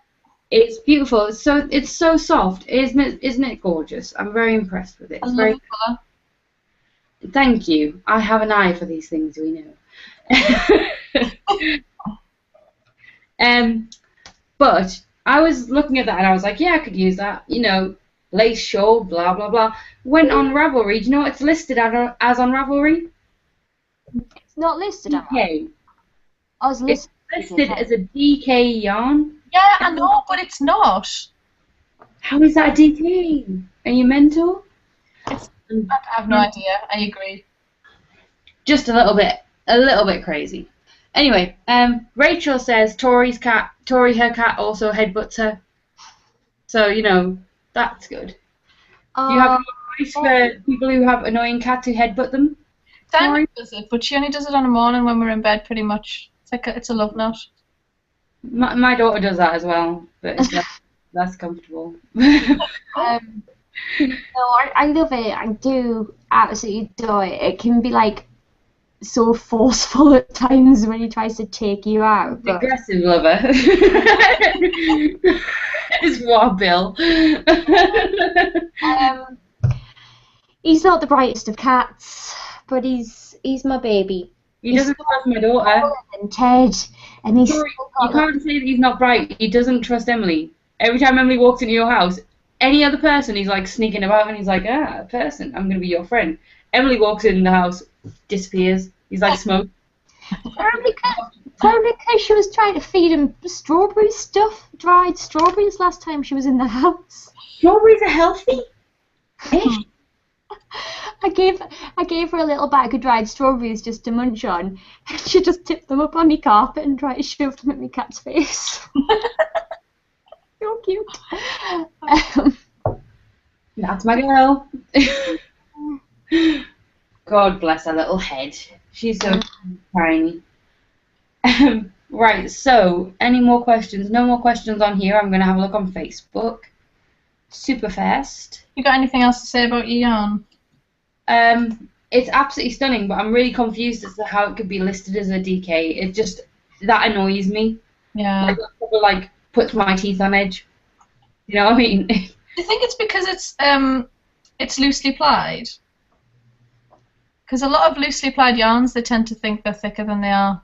It's beautiful. It's so soft, isn't it gorgeous? I'm very impressed with it. I love the colour. Thank you. I have an eye for these things, we know. But I was looking at that and I was like, yeah, I could use that. You know, lace shawl, blah blah blah. Went on Ravelry. Do you know what it's listed as on Ravelry? It's not listed on DK. I was listed as a DK yarn. Yeah, I know, but it's not. How is that a DK? Are you mental? I have no idea. I agree. Just a little bit. a little bit crazy. Anyway, Rachel says Tori, her cat, also headbutts her. So, you know, that's good. Do you have any advice for people who have annoying cats who headbutt them? Diana does it, but she only does it on the morning when we're in bed, pretty much. It's a love note. My daughter does that as well, but it's less comfortable. No, I love it. I do absolutely adore it. It can be like so forceful at times when he tries to take you out. But... Aggressive lover. It's what, Bill? He's not the brightest of cats, but he's my baby. He doesn't trust my daughter. And Ted, and he's. Sorry, you can't say that he's not bright. He doesn't trust Emily. Every time Emily walks into your house, any other person, he's like sneaking about, and he's like, a person, I'm gonna be your friend. Emily walks in the house, disappears. He's like smoke. Probably because she was trying to feed him strawberry stuff, dried strawberries last time she was in the house. Strawberries are healthy. I gave her a little bag of dried strawberries just to munch on, and she just tipped them up on my carpet and tried to shove them at my cat's face. So cute. That's my girl. God bless her little head. She's so tiny. Right, so, any more questions? No more questions on here. I'm going to have a look on Facebook. Super fast. You got anything else to say about your yarn? It's absolutely stunning, but I'm really confused as to how it could be listed as a DK. It just, that annoys me. Yeah. Like, that sort of, like, puts my teeth on edge. You know what I mean? Do you think it's because it's loosely plied? Because a lot of loosely plied yarns, they tend to think they're thicker than they are.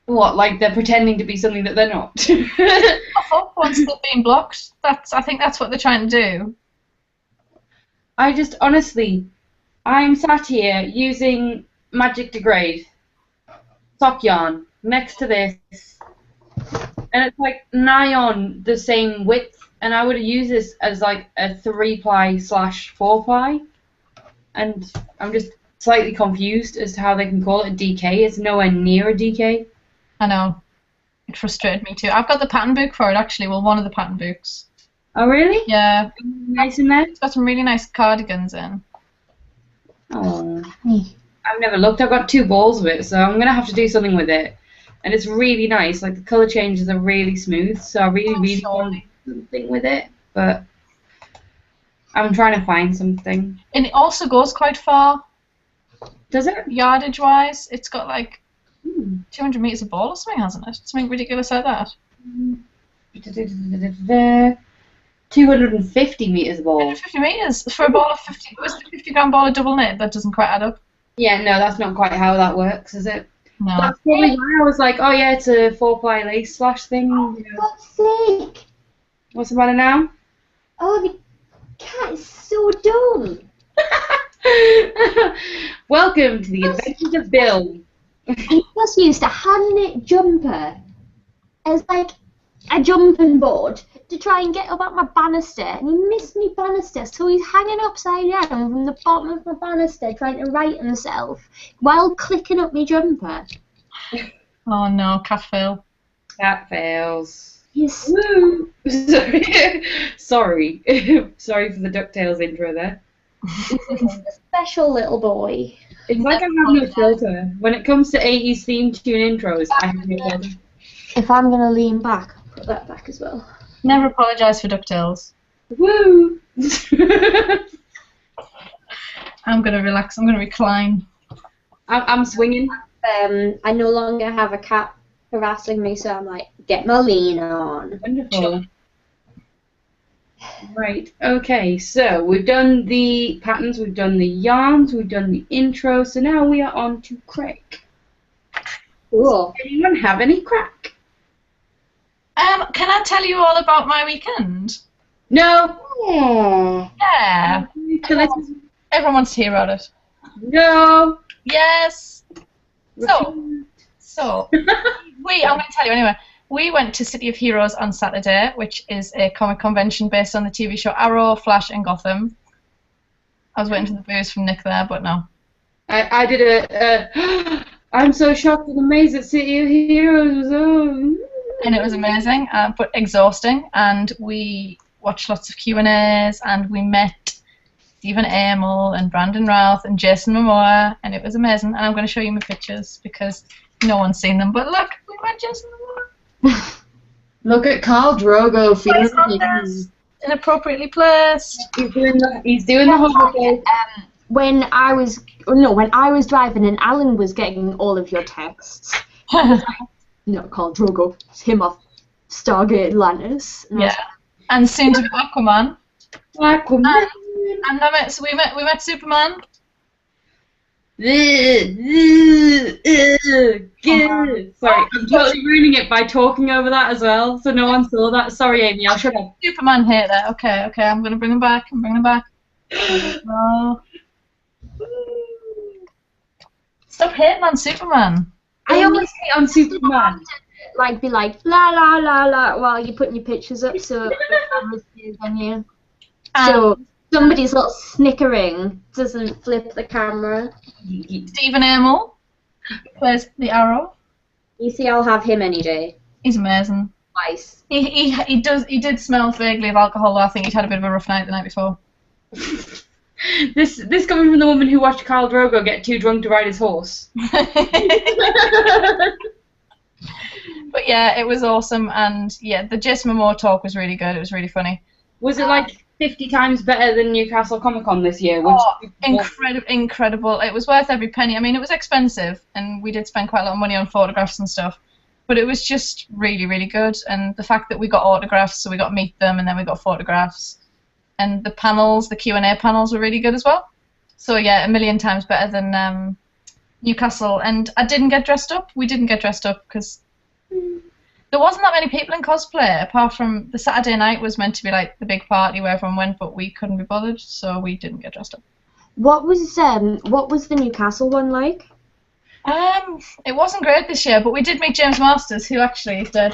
What, like they're pretending to be something that they're not? I thought once they've been blocked, I think that's what they're trying to do. I just, honestly, I'm sat here using Magic Degrade sock yarn next to this, and it's like nigh on the same width, and I would have used this as like a 3-ply/4-ply, and I'm just slightly confused as to how they can call it a DK. It's nowhere near a DK. I know. It frustrated me too. I've got the pattern book for it actually. Well, one of the pattern books. Oh really? Yeah. Nice in there. It's got some really nice cardigans in. Oh. I've never looked. I've got 2 balls of it, so I'm gonna have to do something with it. And it's really nice. Like the colour changes are really smooth, so I really want something with it. But I'm trying to find something. And it also goes quite far. Does it? Yardage wise, it's got like 200 meters a ball or something, hasn't it? Something ridiculous like that. 250 meters a ball. 250 meters for a ball of 50. It was the 50-gram ball of double knit. That doesn't quite add up. Yeah, no, that's not quite how that works, is it? No. That's probably why I was like, oh yeah, it's a 4-ply lace slash thing. Oh, for God's sake! What's the matter now? Oh, the cat is so dumb. Welcome to the Adventures of Bill. He just used a hand-knit jumper as like a jumping board to try and get up at my banister, and he missed me banister, so he's hanging upside down from the bottom of my banister trying to right himself while clicking up my jumper. Oh no, cat fail. Cat fails. Yes. Woo! Sorry. Sorry for the DuckTales intro there. He's a special little boy. It's like I have no filter. When it comes to 80s theme tune intros, I have no filter. If I'm going to lean back, I'll put that back as well. Never apologise for DuckTales. Woo! I'm going to relax. I'm going to recline. I'm swinging. I no longer have a cat harassing me, so I'm like, get my lean on. Wonderful. Right, okay, so we've done the patterns, we've done the yarns, we've done the intro, so now we are on to crack. Cool. Does anyone have any crack? Can I tell you all about my weekend? No! Yeah. Yeah. Everyone wants to hear about it. No! Yes. So I'm going to tell you anyway. We went to City of Heroes on Saturday, which is a comic convention based on the TV show Arrow, Flash, and Gotham. I was waiting for the booze from Nick there, but no. I did I'm so shocked and amazed that City of Heroes was on. And it was amazing, but exhausting. And we watched lots of Q&As, and we met Stephen Amell and Brandon Routh and Jason Momoa, and it was amazing. And I'm going to show you my pictures because no one's seen them. But look, we met Jason Momoa. Look at Khal Drogo feeling inappropriately placed. He's doing the holiday. When I was driving and Alan was getting all of your texts. No, Khal Drogo. It's him off Stargate Atlantis. Yeah. And soon to be Aquaman. Aquaman. And so we met Superman. Sorry, I'm totally ruining it by talking over that as well, so no one saw that. Sorry, Amy, I'll shut up. Superman hater. Okay, I'm gonna bring him back. I'm bringing him back. Oh. Stop hating on Superman. I always hate on Superman. Like, be like, la la la la, while you're putting your pictures up so the camera's seeing on you. So somebody's little snickering doesn't flip the camera. Stephen Amell plays the Arrow. You see, I'll have him any day. He's amazing. Nice. He did smell vaguely of alcohol, though. I think he'd had a bit of a rough night the night before. This coming from the woman who watched Khal Drogo get too drunk to ride his horse. But yeah, it was awesome, and yeah, the Jason Momoa talk was really good. It was really funny. Was it like 50 times better than Newcastle Comic Con this year? Incredible! It was worth every penny. I mean, it was expensive, and we did spend quite a lot of money on photographs and stuff. But it was just really, really good, and the fact that we got autographs, so we got to meet them, and then we got photographs, and the panels, the Q&A panels, were really good as well. So yeah, a million times better than Newcastle. And I didn't get dressed up. We didn't get dressed up because there wasn't that many people in cosplay, apart from the Saturday night was meant to be like the big party where everyone went, but we couldn't be bothered, so we didn't get dressed up. What was the Newcastle one like? It wasn't great this year, but we did meet James Masters, who actually there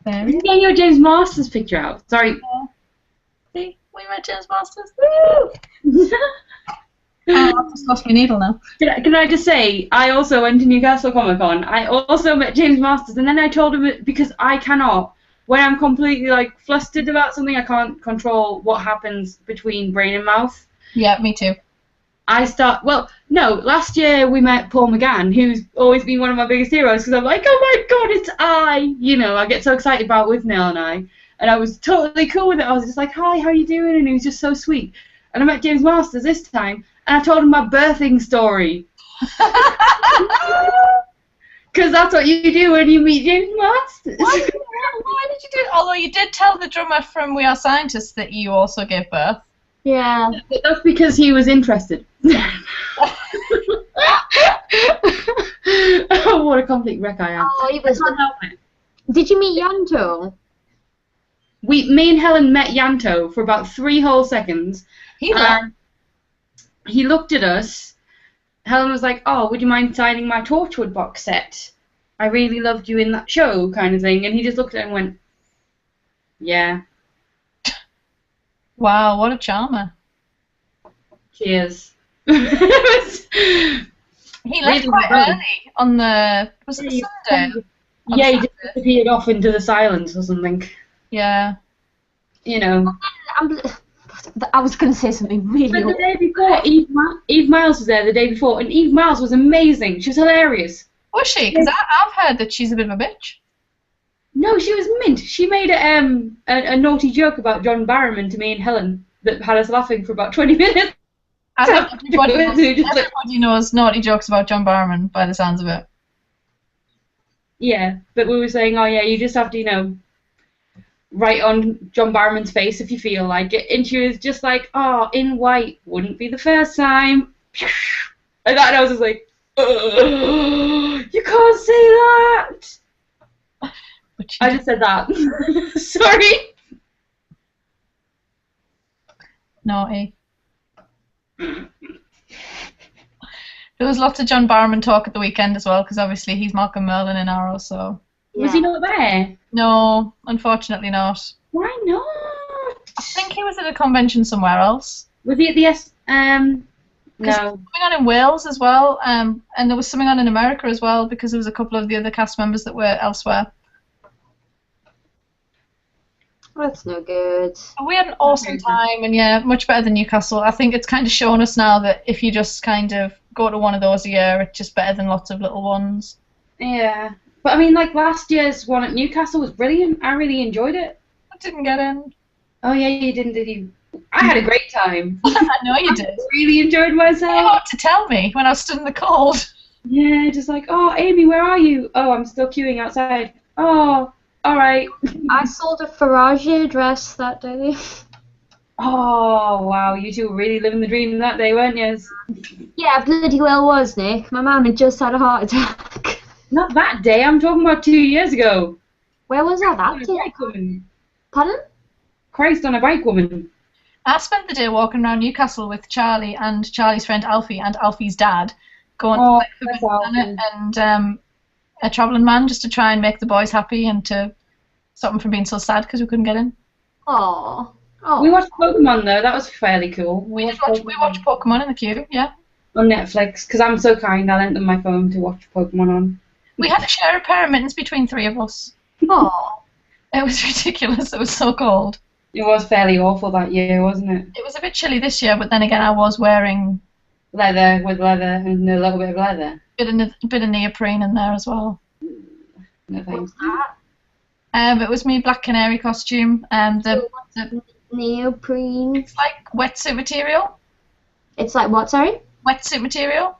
you get your James Masters picture out. Sorry. See, we met James Masters. Woo! I've just lost my needle now. Can I just say, I also went to Newcastle Comic Con. I also met James Masters, and then I told him because I cannot, when I'm completely like flustered about something, I can't control what happens between brain and mouth. Yeah, me too. Last year we met Paul McGann, who's always been one of my biggest heroes, because I'm like, oh my god, it's I! You know, I get so excited about Withnail and I was totally cool with it. I was just like, hi, how you doing? And he was just so sweet. And I met James Masters this time, and I told him my birthing story. Because that's what you do when you meet James Masters. Why did you do it? Although you did tell the drummer from We Are Scientists that you also gave birth. Yeah. That's because he was interested. Oh, what a complete wreck I am. Oh, I can't help it. Did you meet Yanto? Me and Helen met Yanto for about 3 whole seconds. He looked at us. Helen was like, oh, would you mind signing my Torchwood box set? I really loved you in that show, kind of thing. And he just looked at it and went, yeah. Wow, what a charmer. Cheers. He left quite early on the... Was it the Sunday? Yeah, he just disappeared off into the silence or something. Yeah. You know. I was going to say something really But the day before, Eve Miles was there the day before, and Eve Miles was amazing. She was hilarious. Was she? Because I've heard that she's a bit of a bitch. No, she was mint. She made a naughty joke about John Barrowman to me and Helen that had us laughing for about 20 minutes. Everybody knows naughty jokes about John Barrowman by the sounds of it. Yeah, but we were saying, oh yeah, you just have to, you know, write on John Barrowman's face if you feel like it. And she was just like, oh, in white wouldn't be the first time. And I was just like, you can't say that. I just said that. Sorry. Naughty. There was lots of John Barrowman talk at the weekend as well, because obviously he's Malcolm Merlin in Arrow, so... Yeah. Was he not there? No, unfortunately not. Why not? I think he was at a convention somewhere else. Was he at the Because there was something on in Wales as well, and there was something on in America as well, because there was a couple of the other cast members that were elsewhere. That's no good. We had an awesome time, and yeah, much better than Newcastle. I think it's kind of shown us now that if you just kind of go to one of those a year, it's just better than lots of little ones. Yeah. But I mean, like last year's one at Newcastle was brilliant. I really enjoyed it. I didn't get in. Oh yeah, you didn't, did you? I had a great time. I know you did. I really enjoyed myself. You ought to tell me when I was stood in the cold. Yeah, just like, oh, Amy, where are you? Oh, I'm still queuing outside. Oh, all right. I sold a Farage dress that day. Oh, wow, you two were really living the dream that day, weren't you? Yeah, I bloody well was, Nick. My mum had just had a heart attack. Not that day, I'm talking about 2 years ago. Where was I that On a day? bike woman. Pardon? Christ on a bike woman. I spent the day walking around Newcastle with Charlie and Charlie's friend Alfie and Alfie's dad, going to that's Planet and a travelling man, just to try and make the boys happy and to stop them from being so sad because we couldn't get in. Oh. We watched Pokemon though, that was fairly cool. We watched Pokemon in the queue, yeah. On Netflix, because I'm so kind, I lent them my phone to watch Pokemon on. We had to share a pair of mittens between 3 of us. Oh. It was ridiculous, it was so cold. It was fairly awful that year, wasn't it? It was a bit chilly this year, but then again I was wearing Leather with leather and a little bit of leather. a bit of neoprene in there as well. No thanks. What's that? It was my Black Canary costume. The Neoprene. It's like wetsuit material. It's like what, sorry? Wetsuit material.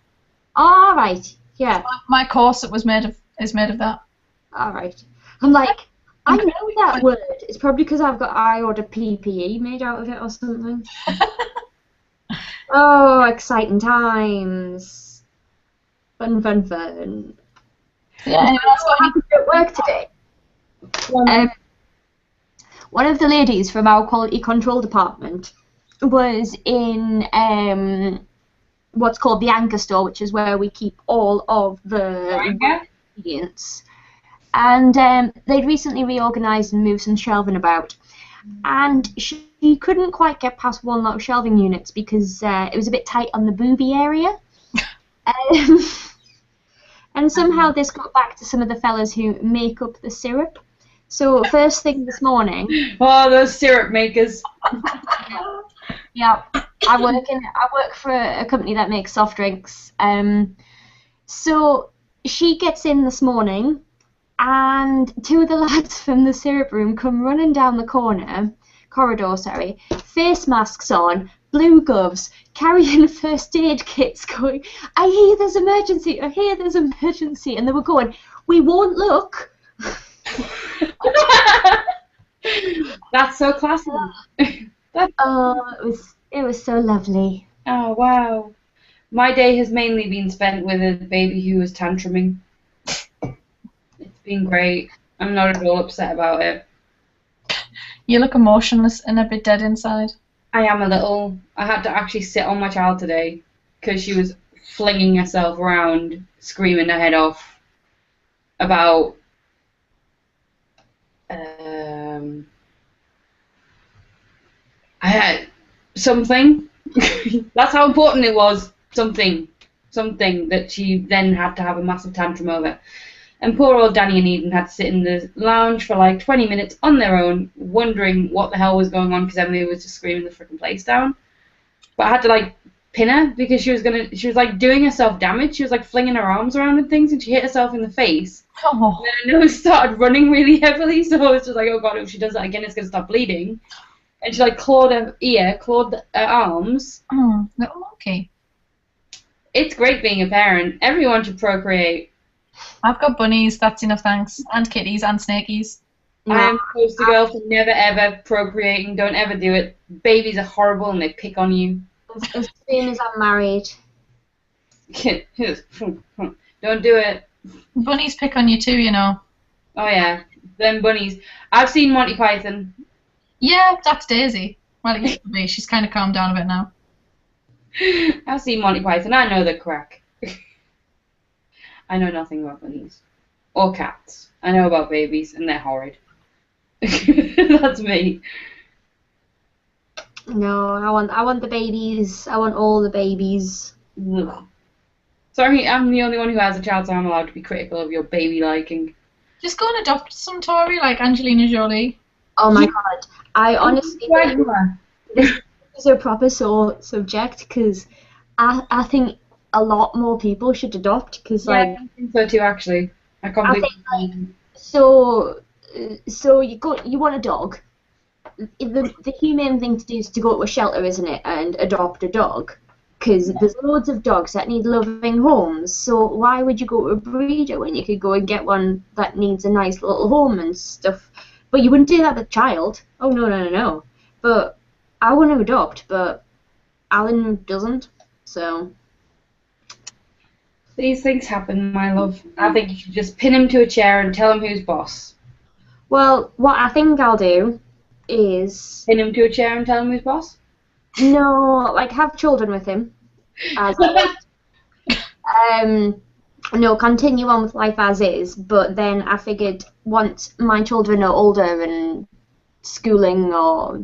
All right. Yeah. My corset is made of that. All right. I'm like, I know that word. It's probably because I ordered PPE made out of it or something. Oh, exciting times. Fun. Yeah. Anyone else got any? At work today. One of the ladies from our quality control department was in what's called the Anchor store, which is where we keep all of the ingredients. And they'd recently reorganised and moved some shelving about. And she couldn't quite get past one lot of shelving units because it was a bit tight on the booby area. And somehow this got back to some of the fellas who make up the syrup. So first thing this morning. Oh, those syrup makers. Yeah, I work for a company that makes soft drinks. So she gets in this morning, and 2 of the lads from the syrup room come running down the corridor, face masks on, blue gloves, carrying first aid kits, going, I hear there's emergency, and they were going, we won't look. That's so classy. Oh, it was so lovely. Oh, wow. My day has mainly been spent with a baby who was tantruming. It's been great. I'm not at all upset about it. You look emotionless and a bit dead inside. I am a little. I had to actually sit on my child today because she was flinging herself around, screaming her head off about I had something. That's how important it was. Something that she then had to have a massive tantrum over. And poor old Danny and Eden had to sit in the lounge for like 20 minutes on their own, wondering what the hell was going on because Emily was just screaming the freaking place down. But I had to like pin her because she was like doing herself damage. She was like flinging her arms around and things, and she hit herself in the face. Oh. And her nose started running really heavily, so I was just like, oh god, if she does that again, it's gonna stop bleeding. And she like clawed her ear, clawed her arms. Oh, okay. It's great being a parent. Everyone should procreate. I've got bunnies, that's enough thanks, and kitties and snakies. No, I am the poster girl for never ever procreating. Don't ever do it. Babies are horrible and they pick on you. As soon as I'm married. Don't do it. Bunnies pick on you too, you know. Oh yeah, them bunnies. I've seen Monty Python. Yeah, that's Daisy. Well, it used to be. She's kind of calmed down a bit now. I've seen Monty Python. I know the crack. I know nothing about bunnies. Or cats. I know about babies, and they're horrid. That's me. No, I want the babies. I want all the babies. Ugh. Sorry, I'm the only one who has a child, so I'm allowed to be critical of your baby liking. Just go and adopt some Tori, like Angelina Jolie. Oh my god. I honestly Right, think this is a proper subject because I think a lot more people should adopt because yeah, I think so too. Actually, I completely. so you want a dog. The humane thing to do is to go to a shelter, isn't it, and adopt a dog. Because there's loads of dogs that need loving homes, so why would you go to a breeder when you could go and get one that needs a nice little home and stuff? But you wouldn't do that with a child. Oh, no. But I want to adopt, but Alan doesn't, so... These things happen, my love. I think you should just pin him to a chair and tell him who's boss. Well, what I think I'll do is... Pin him to a chair and tell him who's boss? No, like have children with him. No, continue on with life as is. But then I figured once my children are older and schooling or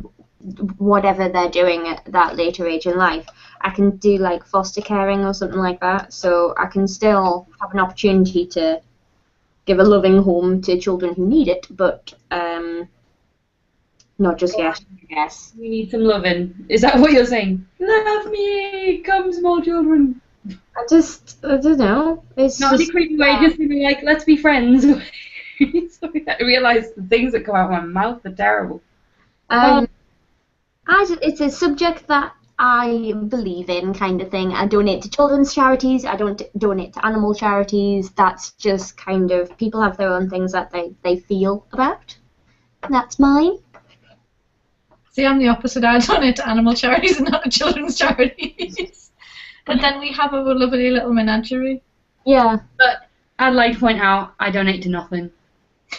whatever they're doing at that later age in life, I can do like foster caring or something like that. So I can still have an opportunity to give a loving home to children who need it, but not just yet, I guess. We need some loving. Is that what you're saying? Love me, come small children. I don't know. It's not in a creepy way, just be like, let's be friends. So I realise the things that come out of my mouth are terrible. It's a subject that I believe in, kind of thing. I donate to children's charities. I don't donate to animal charities. That's just kind of, people have their own things that they feel about. That's mine. See, I'm the opposite. I donate to animal charities and not to children's charities. But then we have a lovely little menagerie. Yeah. But I'd like to point out, I donate to nothing.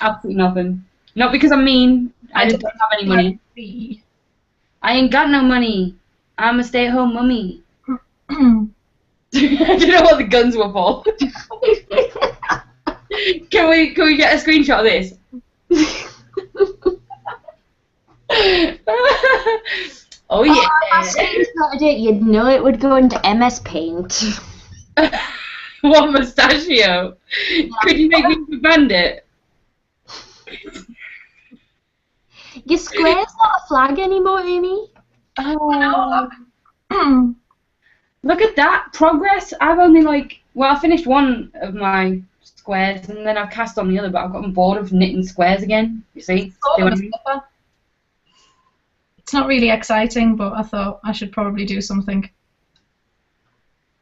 Absolutely nothing. Not because I'm mean. I just don't have any money. I ain't got no money. I'm a stay-at-home mummy. I don't know what the guns were for. Can we get a screenshot of this? Oh yeah. Oh, if I screenshotted it, you'd know it would go into MS Paint. What mustachio? Yeah. Could you make me a bandit? Your square's not a flag anymore, Amy. Oh. Look at that progress. I've only I finished one of my squares and then I've cast on the other, but I've gotten bored of knitting squares again. You see? It's not really exciting, but I thought I should probably do something.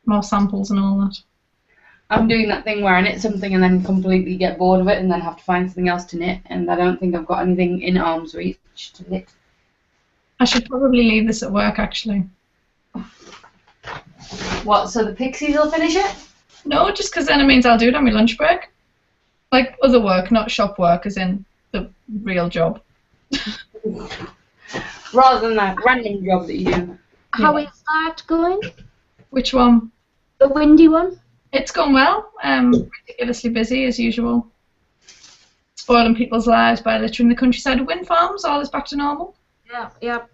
More samples and all that. I'm doing that thing where I knit something and then completely get bored of it and then have to find something else to knit, and I don't think I've got anything in arm's reach to knit. I should probably leave this at work, actually. What, so the pixies will finish it? No, just because then it means I'll do it on my lunch break. Like other work, not shop work, as in the real job. Rather than that random job that you do. How is that going? Which one? The windy one? It's going well. Ridiculously busy as usual. Spoiling people's lives by littering the countryside of wind farms. All is back to normal. Yeah.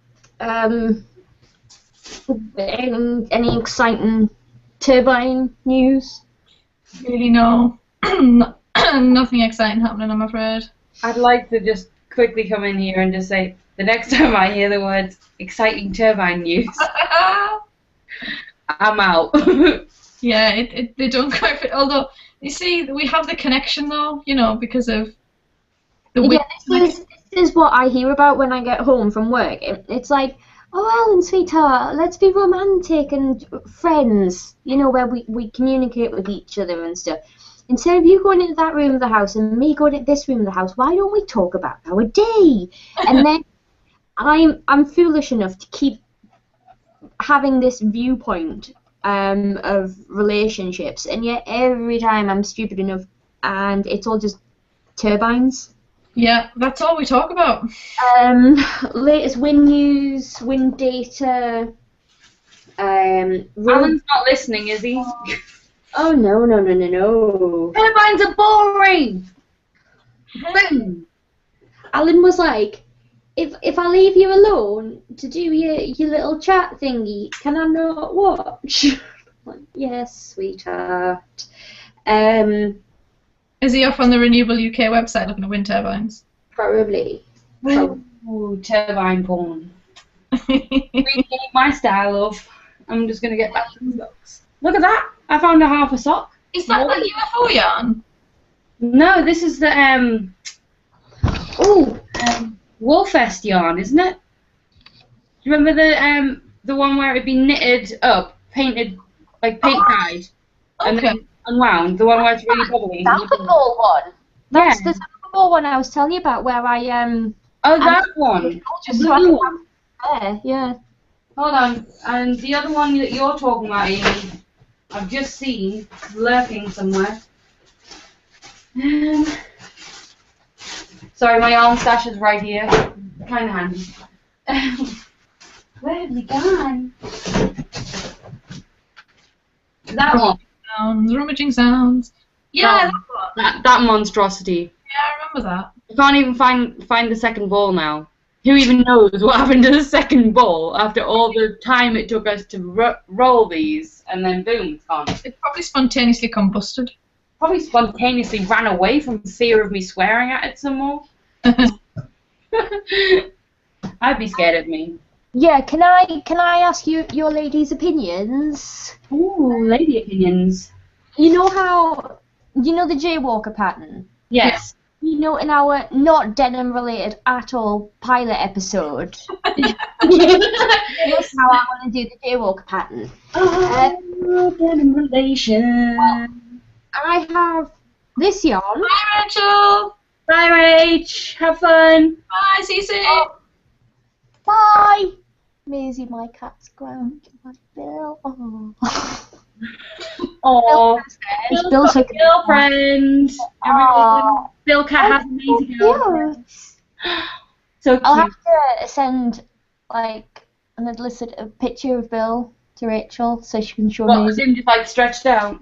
Any exciting turbine news? Really no. Nothing exciting happening, I'm afraid. I'd like to just quickly come in here and just say, the next time I hear the words exciting turbine news, I'm out. Yeah, they don't quite fit. Although, you see, we have the connection though, because of the wind. Yeah, this is what I hear about when I get home from work. It's like, oh, Ellen, sweetheart, let's be romantic and friends, where we communicate with each other and stuff. Instead of you going into that room of the house and me going into this room of the house, why don't we talk about our day? And then I'm foolish enough to keep having this viewpoint of relationships, and yet every time I'm stupid enough and it's all just turbines. Yeah, that's all we talk about. Latest wind news, wind data. Alan's not listening, is he? Oh, no. Turbines are boring! Boom! Alan was like, if I leave you alone to do your little chat thingy, can I not watch? Like, yes, sweetheart. Is he off on the Renewable UK website looking at wind turbines? Probably. Ooh, turbine porn. Really my style of. I'm just gonna get back to the socks. Look at that! I found a half a sock. Is that like UFO yarn? No, this is the Woolfest yarn, isn't it? Do you remember the one where it'd be knitted up, painted like paint dyed, and then unwound? The one where it's really bubbly. Samba ball one. That's the Samba ball one I was telling you about, where I Oh, that one. Just The so I blue can one. have yeah. Hold on, and the other one that you're talking about, Amy, I've just seen lurking somewhere. Sorry, my arm stash is right here. Kind of handy. Where have you gone? That one. Sounds, rummaging sounds. Yeah, That monstrosity. Yeah, I remember that. I can't even find the second ball now. Who even knows what happened to the second ball after all the time it took us to roll these, and then boom, it's gone. It probably spontaneously combusted. Probably spontaneously ran away from fear of me swearing at it some more. I'd be scared of me. Yeah, can I ask you your ladies' opinions? Ooh, lady opinions. You know the jaywalker pattern? Yes. You know, in our not denim related at all pilot episode, that's how I want to do the jaywalker pattern. Denim relation. Well, I have this yarn. Bye, Rachel. Bye, Rach. Have fun. Bye, Cece. Oh, bye. Maisie, my cat's ground my bill. Oh, Bill's like a girlfriend. Oh. Bill Cat has an amazing girlfriend. So cute. I'll have to send like an illicit picture of Bill to Rachel so she can show What, was me. him just like stretched out?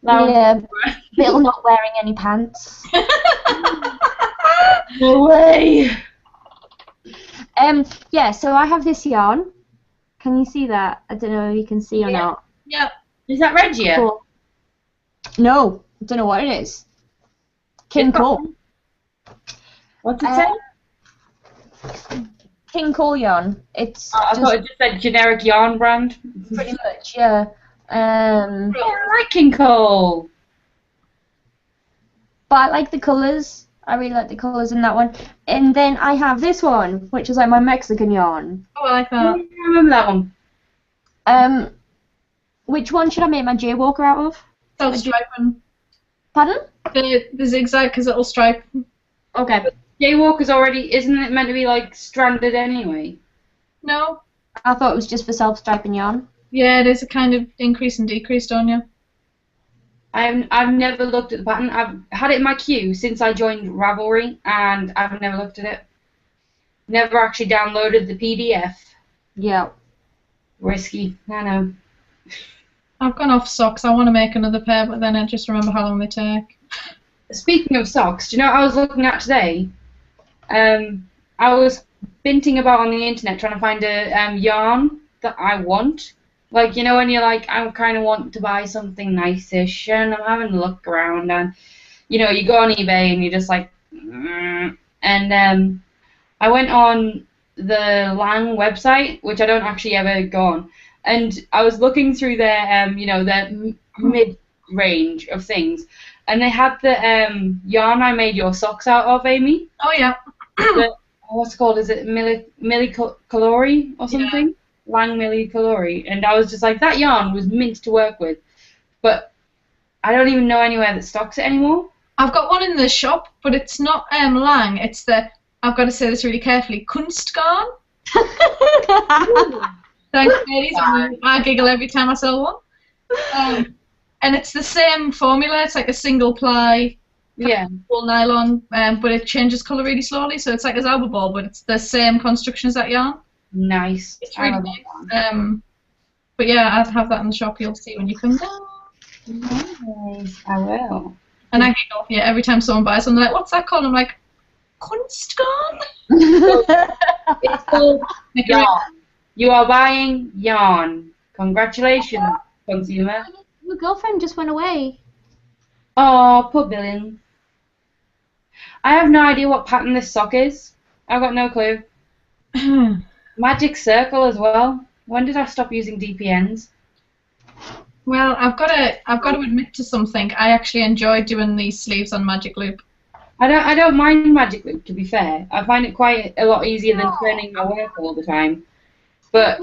Yeah, Bill not wearing any pants. No way. Yeah, so I have this yarn. Can you see that? I don't know if you can see or not. Yep. Is that Regia? Cool. No, I don't know what it is. King Cole. What's it say? King Cole yarn. It's I thought it just said generic yarn brand. pretty much, yeah. I like King Cole. But I like the colours. I really like the colours in that one. And then I have this one, which is like my Mexican yarn. Oh, I like that. I remember that one. Which one should I make my jaywalker out of? Self-striping. Pardon? The zigzag, because it'll stripe. Okay. Jaywalker's already, isn't it meant to be like stranded anyway? No. I thought it was just for self-striping yarn. Yeah, it is a kind of increase and decrease, don't you? I've never looked at the pattern. I've had it in my queue since I joined Ravelry, and I've never looked at it. Never actually downloaded the PDF. Yeah. Risky, I know. I've gone off socks. I want to make another pair, but then I just remember how long they take. Speaking of socks, do you know what I was looking at today? I was binting about on the internet trying to find a yarn that I want. Like, you know, when you're like, I kind of want to buy something nice-ish, and I'm having a look around, and, you know, you go on eBay, and you're just like, and I went on the Lang website, which I don't actually ever go on, and I was looking through their, you know, their mid-range of things, and they had the yarn I made your socks out of, Amy. Oh, yeah. What's it called? Is it Millicalori or something? Yeah. Lang Millicalori. And I was just like, that yarn was mint to work with. But I don't even know anywhere that stocks it anymore. I've got one in the shop, but it's not Lang. It's the, I've got to say this really carefully, Kunstgarn. Thanks, ladies. I giggle every time I sell one. And it's the same formula. It's like a single ply, wool nylon, but it changes colour really slowly. So it's like a Zauber ball, but it's the same construction as that yarn. Nice. It's really nice. But yeah, I'd have that in the shop. You'll see when you come down. Nice. I will. And I giggle, yeah, every time someone buys something, they're like, what's that called? I'm like, Kunstgarn? It's called yarn. You are buying yarn. Congratulations, consumer. My girlfriend just went away. Oh, poor Billion. I have no idea what pattern this sock is. I've got no clue. Magic circle as well. When did I stop using DPNs? Well, I've got to admit to something. I actually enjoy doing these sleeves on Magic Loop. I don't mind Magic Loop, to be fair. I find it quite a lot easier than turning my work all the time. But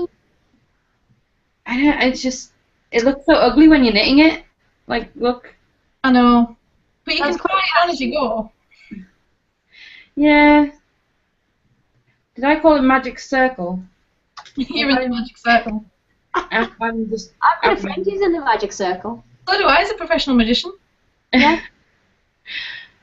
I don't. It's just it looks so ugly when you're knitting it. Like, look. I know, but you can try it on as you go. Yeah. Did I call it Magic Circle? You're in the Magic Circle. I'm just. I've got a friend who's in the magic circle. So do I, as a professional magician. Yeah.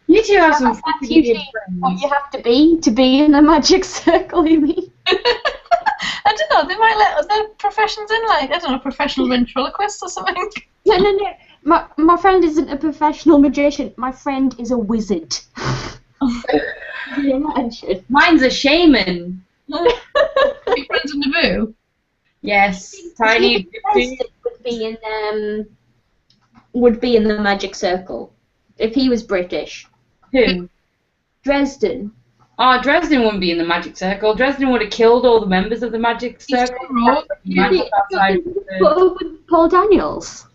You two have some That's freaking usually good friends. what you have to be in the magic circle, you mean? I don't know, they might let other professions in, like, I don't know, professional ventriloquist or something. No. My friend isn't a professional magician. My friend is a wizard. Can you imagine? Mine's a shaman. Your friends in Naboo? Yes, tiny. Dresden would be in the magic circle if he was British. Who? Dresden. Oh, Dresden wouldn't be in the Magic Circle. Dresden would have killed all the members of the Magic Circle. Paul Daniels.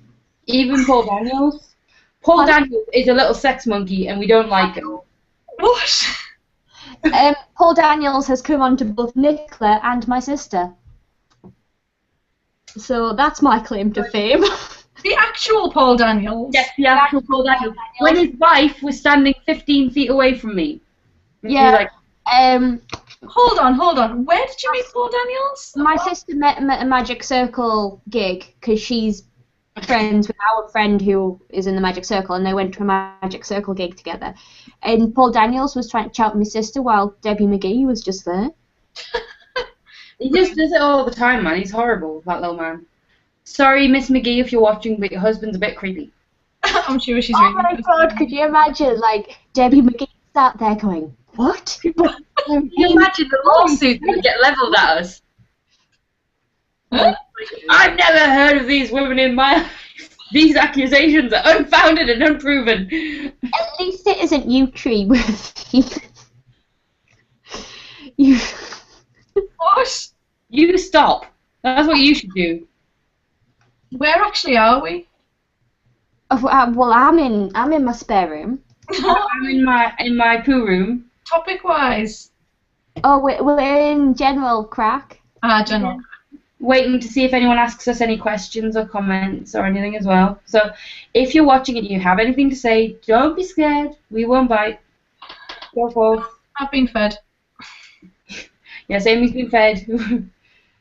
Even Paul Daniels. Paul Daniels is a little sex monkey, and we don't like him. What? Paul Daniels has come on to both Nicola and my sister. So that's my claim to fame. The actual Paul Daniels? Yes, the actual Paul Daniels. When his wife was standing 15 feet away from me. Yeah. Like, Hold on. Where did you meet Paul Daniels? My sister met him at a Magic Circle gig because she's friends with our friend who is in the Magic Circle, and they went to a Magic Circle gig together. And Paul Daniels was trying to chat with my sister while Debbie McGee was just there. He just does it all the time, man. He's horrible, that little man. Sorry, Miss McGee, if you're watching, but your husband's a bit creepy. I'm sure she's Oh really my god, could you imagine, like, Debbie McGee sat there going, what? Can you imagine the lawsuit that would get levelled at us? Huh? I've never heard of these women in my life. These accusations are unfounded and unproven. At least it isn't you, Tree, with you. What? You stop. That's what you should do. Where actually are we? Well, I'm in my spare room. I'm in my poo room. Topic-wise. Oh, we're in general crack. General. Waiting to see if anyone asks us any questions or comments or anything as well. So if you're watching and you have anything to say, don't be scared. We won't bite. Go forth. I've been fed. Yes, Amy's been fed.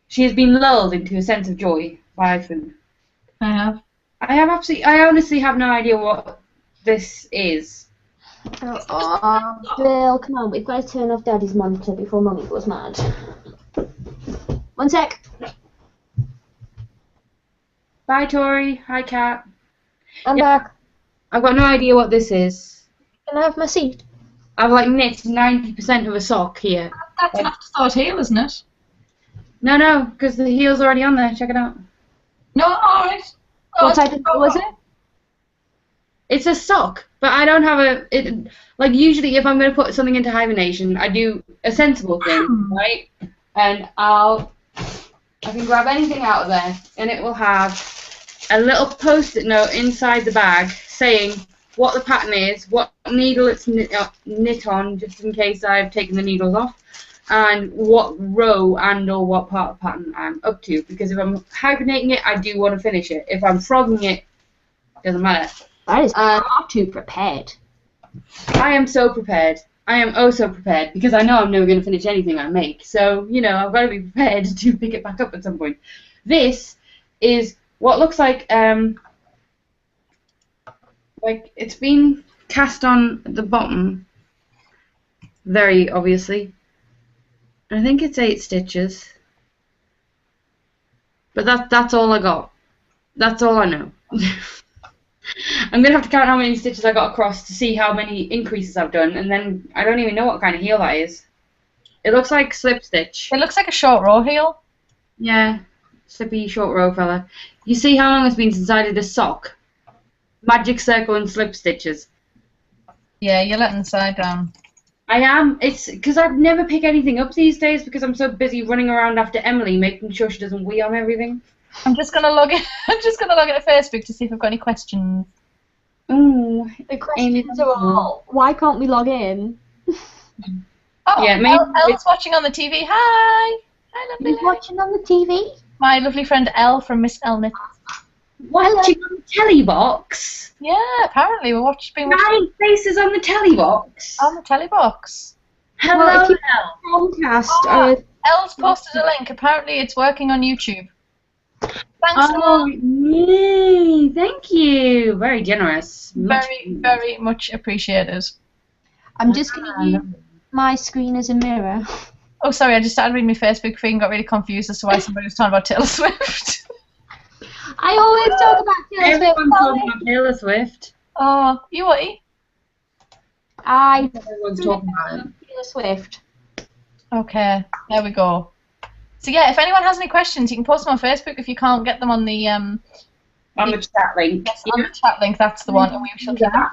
She has been lulled into a sense of joy by food. I have. I honestly have no idea what this is. Oh, Bill, come on, we've got to turn off Daddy's monitor before Mummy goes mad. 1 sec. Bye, Tori. Hi, Kat. I'm back. I've got no idea what this is. Can I have my seat? I've like knit 90% of a sock here. That's an afterthought heel, isn't it? No, because the heel's already on there. Check it out. No, alright. What type of was it? It's a sock, but I don't have like usually if I'm going to put something into hibernation, I do a sensible thing, right? And I can grab anything out of there, and it will have a little post-it note inside the bag saying what the pattern is, what needle it's knit on, just in case I've taken the needles off, and what row and or what part of the pattern I'm up to. Because if I'm hibernating it, I do want to finish it. If I'm frogging it, doesn't matter. That is not too prepared. I am so prepared. I am oh so prepared because I know I'm never going to finish anything I make. So, you know, I've got to be prepared to pick it back up at some point. This is what looks like it's been cast on the bottom, very obviously. I think it's 8 stitches. But that's all I got. That's all I know. I'm going to have to count how many stitches I got across to see how many increases I've done, and then I don't even know what kind of heel that is. It looks like slip stitch. It looks like a short row heel. Yeah, slippy short row fella. You see how long it's been since I did a sock? Magic circle and slip stitches. Yeah, you're letting the side down. I am. It's because I never pick anything up these days because I'm so busy running around after Emily, making sure she doesn't wee on everything. I'm just gonna log in. I'm just gonna log into Facebook to see if I've got any questions. Ooh, The questions are all, why can't we log in? Oh, yeah, maybe Elle's watching on the TV. Hi, lovely. Who's watching on the TV? My lovely friend Elle from Miss Elnett. watching on the telly box. Yeah, apparently we're been watching Nine faces on the telly box. on the telly box. Hello, Well, if you Elle. Comcast, Elle's posted a link. Apparently it's working on YouTube. Thanks, Oh, Elle. yay! Thank you. Very generous. Very, very much appreciated. I'm just going to use my screen as a mirror. Oh, sorry, I just started reading my Facebook feed and got really confused as to why somebody was talking about Taylor Swift. I always talk about Taylor Swift. Everyone's talking about Taylor Swift. Oh, you what? Everyone's talking about it. Taylor Swift. Okay, there we go. So yeah, if anyone has any questions, you can post them on Facebook if you can't get them on the On the chat link. yes, on the chat link. That's the one, and we shall keep that.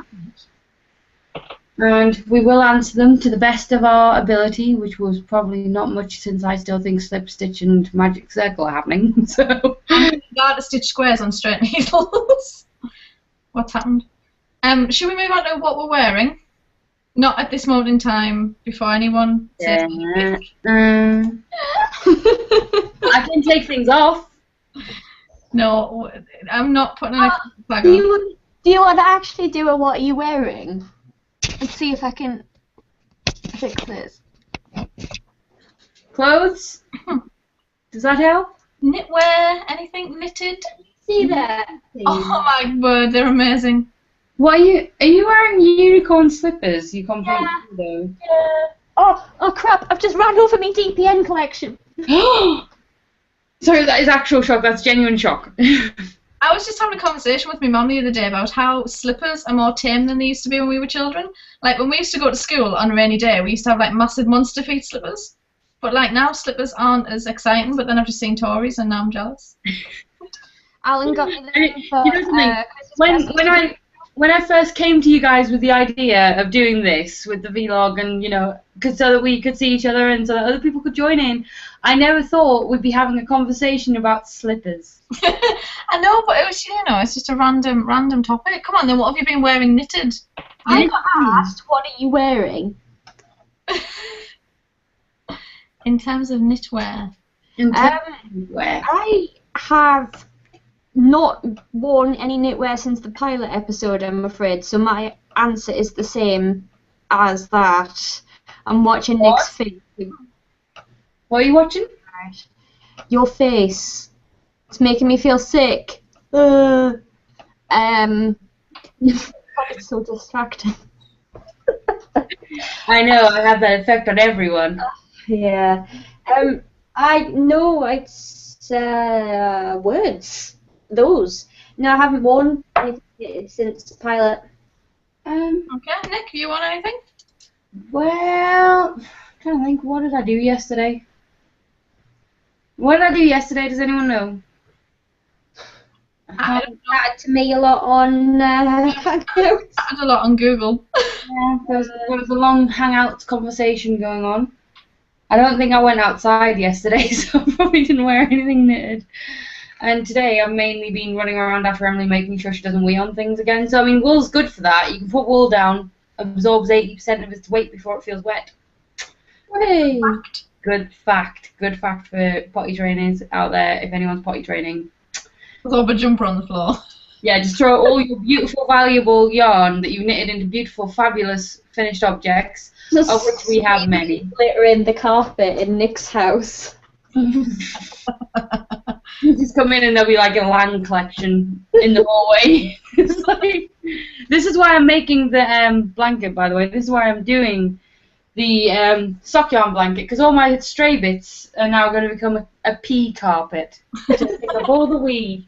And we will answer them to the best of our ability, which was probably not much since I still think slip stitch and magic circle are happening. So Got to stitch squares on straight needles. What's happened? Should we move on to what we're wearing? Not at this moment in time, before anyone says anything. I can take things off. No, I'm not putting an flag Do on. you want to actually do a what are you wearing? And see if I can fix this. Clothes? Does that help? Knitwear, anything knitted? See that? Oh my word, they're amazing. What are you wearing unicorn slippers? You complete though. Yeah. Oh crap! I've just ran over my DPN collection. Sorry, that is actual shock. That's genuine shock. I was just having a conversation with my mum the other day about how slippers are more tame than they used to be when we were children. Like when we used to go to school on a rainy day, we used to have like massive monster feet slippers. But like now slippers aren't as exciting. But then I've just seen Tori's and now I'm jealous. Alan got me them for You know something? When I first came to you guys with the idea of doing this with the vlog and, so that we could see each other and so that other people could join in, I never thought we'd be having a conversation about slippers. I know, but it was, it's just a random topic. Come on, then, what have you been wearing knitted? I got asked, what are you wearing? In terms of knitwear. I have not worn any knitwear since the pilot episode, I'm afraid, so my answer is the same as that. I'm watching Nick's face. What are you watching? Your face. It's making me feel sick. It's so distracting. I know, I have that effect on everyone. Yeah. I know it's words. Those. No, I haven't worn anything since the pilot. Okay, Nick, you want anything? Well, I'm trying to think, what did I do yesterday? What did I do yesterday? Does anyone know? I don't know. That to me a lot on Hangouts. I did a lot on Google. Yeah, there was a long Hangouts conversation going on. I don't think I went outside yesterday, so I probably didn't wear anything knitted. And today I've mainly been running around after Emily, making sure she doesn't wee on things again. So, I mean, wool's good for that. You can put wool down, absorbs 80% of its weight before it feels wet. Hey. Good fact. Good fact for potty trainers out there, if anyone's potty training. There's a jumper on the floor. Yeah, just throw all your beautiful, valuable yarn that you've knitted into beautiful, fabulous, finished objects, of which we have many. Glitter in the carpet in Nick's house. You just come in and there'll be like a land collection in the hallway. It's like, this is why I'm making the blanket, by the way. This is why I'm doing the sock yarn blanket, because all my stray bits are now going to become a pea carpet to pick up all the wee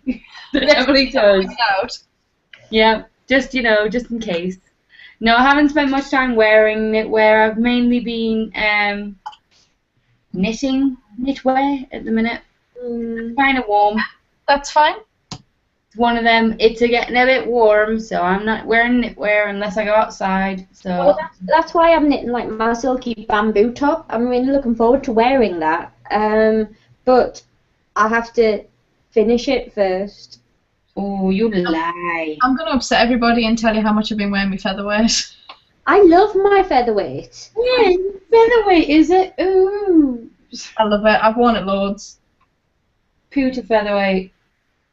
that Emily does. Yeah, just just in case. No, I haven't spent much time wearing knitwear. I've mainly been knitting knitwear at the minute. It's kind of warm. That's fine. It's one of them. It's getting a bit warm, so I'm not wearing knitwear unless I go outside. So Well, that's why I'm knitting like my silky bamboo top. I'm really looking forward to wearing that. But I have to finish it first. oh, you lie. I'm going to upset everybody and tell you how much I've been wearing my featherweight. I love my featherweight. Yeah, featherweight, is it? Ooh. I love it. I've worn it loads. Poo to featherweight.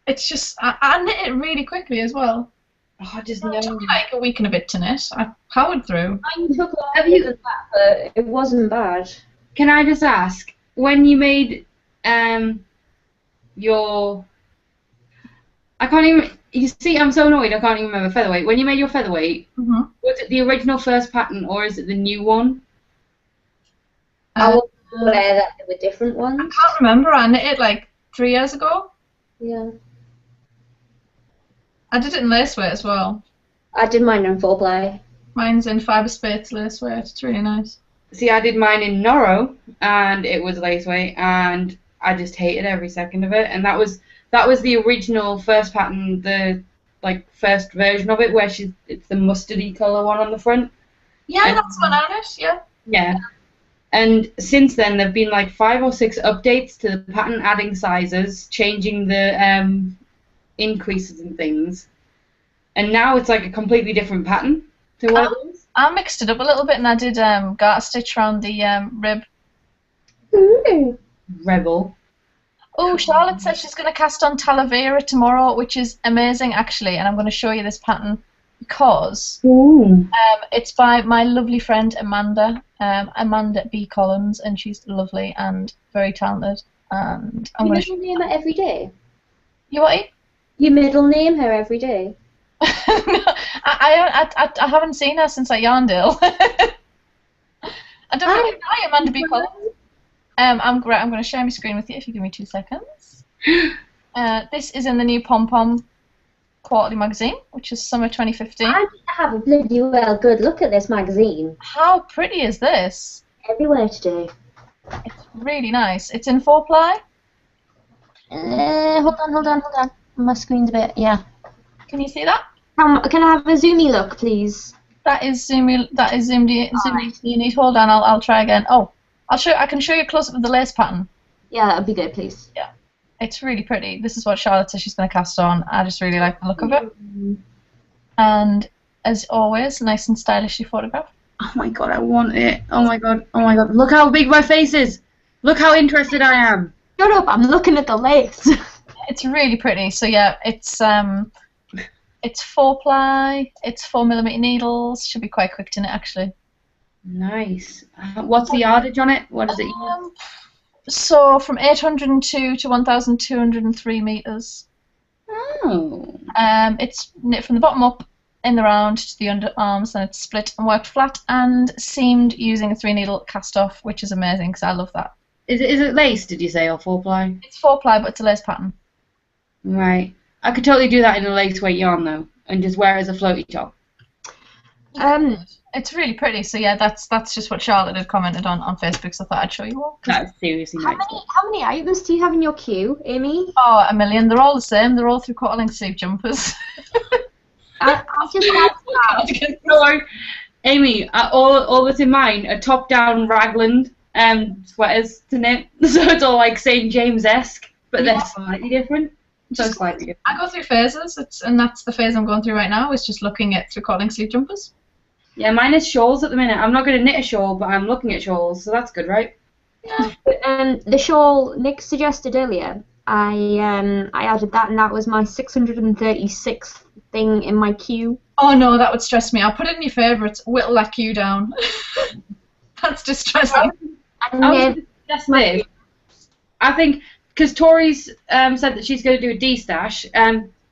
It's just, I knit it really quickly as well. Oh, I just It know. took me like a week and a bit to knit. I powered through. Mine took longer than that, but it wasn't bad. Can I just ask, when you made your... I can't even... You see, I'm so annoyed I can't even remember featherweight. When you made your featherweight, Mm-hmm. was it the original first pattern or is it the new one? I wasn't aware that there were different I ones. can't remember. I knit it like 3 years ago. Yeah. I did it in lace weight as well. I did mine in 4-ply. Mine's in fibre spates lace weight. It's really nice. See, I did mine in Norro, and it was lace weight, and I just hated every second of it. And that was the original first pattern, the first version of it, where it's the mustardy colour one on the front. Yeah, that's what I knit. Yeah. Yeah. And since then, there've been like 5 or 6 updates to the pattern, adding sizes, changing the increases and things. And now it's like a completely different pattern to what it was. I mixed it up a little bit and I did garter stitch around the rib. Ooh. Rebel. Oh, Charlotte says she's going to cast on Talavera tomorrow, which is amazing actually, and I'm going to show you this pattern because Ooh. it's by my lovely friend Amanda, Amanda B. Collins, and she's lovely and very talented. And I'm You going to middle name her every day? You what? You middle name her every day? I haven't seen her since Yarndale. I don't know. Hi, Amanda B. Collins. I'm great. I'm going to share my screen with you if you give me 2 seconds. This is in the new Pom Pom Quarterly magazine, which is summer 2015. I need to have a bloody well good look at this magazine. How pretty is this? Everywhere today. It's really nice. It's in 4-ply. Hold on. My screen's a bit, yeah. Can you see that? Can I have a zoomy look, please? That is zoomed. You need. Hold on. I'll try again. Oh, I can show you a close up of the lace pattern. Yeah, that'd be good, please. Yeah, it's really pretty. This is what Charlotte says she's going to cast on. I just really like the look of it. And as always, nice and stylishly photographed. Oh my god, I want it. Oh my god. Look how big my face is. Look how interested I am. Shut up, I'm looking at the lace. It's really pretty. So yeah, it's 4-ply. It's 4mm needles. Should be quite quick to knit actually. Nice. What's the yardage on it? What is it? So from 802 to 1,203 meters. Oh. It's knit from the bottom up in the round to the underarms, and it's split and worked flat and seamed using a 3-needle cast off, which is amazing because I love that. Is it lace? Did you say, or 4-ply? It's 4-ply, but it's a lace pattern. Right. I could totally do that in a lace weight yarn though, and just wear it as a floaty top. It's really pretty. So yeah, that's just what Charlotte had commented on Facebook. So I thought I'd show you all. That's seriously nice. How many items do you have in your queue, Amy? Oh, a million. They're all the same. They're all 3/4 sleeve jumpers. I just like that. No, Amy, all that's in mine are top-down raglan sweaters to knit, so it's all like St. James-esque, but they're slightly different. So slightly different. I go through phases, and that's the phase I'm going through right now. Is just looking at 3/4 sleeve jumpers. Yeah, mine is shawls at the minute. I'm not going to knit a shawl, but I'm looking at shawls, so that's good, right? Yeah. The shawl Nick suggested earlier, I added that, and that was my 636th thing in my queue. Oh no, that would stress me. I'll put it in your favourites. Whittle that queue down. That's distressing. I think because Tori's said that she's going to do a D-stash,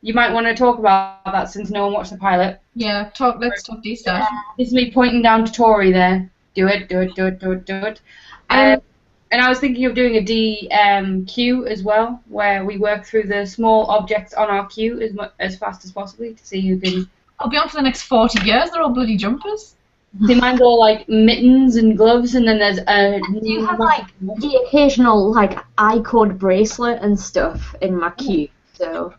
you might want to talk about that since no one watched the pilot. Yeah, let's talk D-stash. This is me pointing down to Tori there. Do it. And I was thinking of doing a queue as well, where we work through the small objects on our queue as fast as possible to see who can. I'll be on for the next 40 years. They're all bloody jumpers. See, mine's all like mittens and gloves, and then there's a Do you have like the occasional like iCode bracelet and stuff in my queue? So.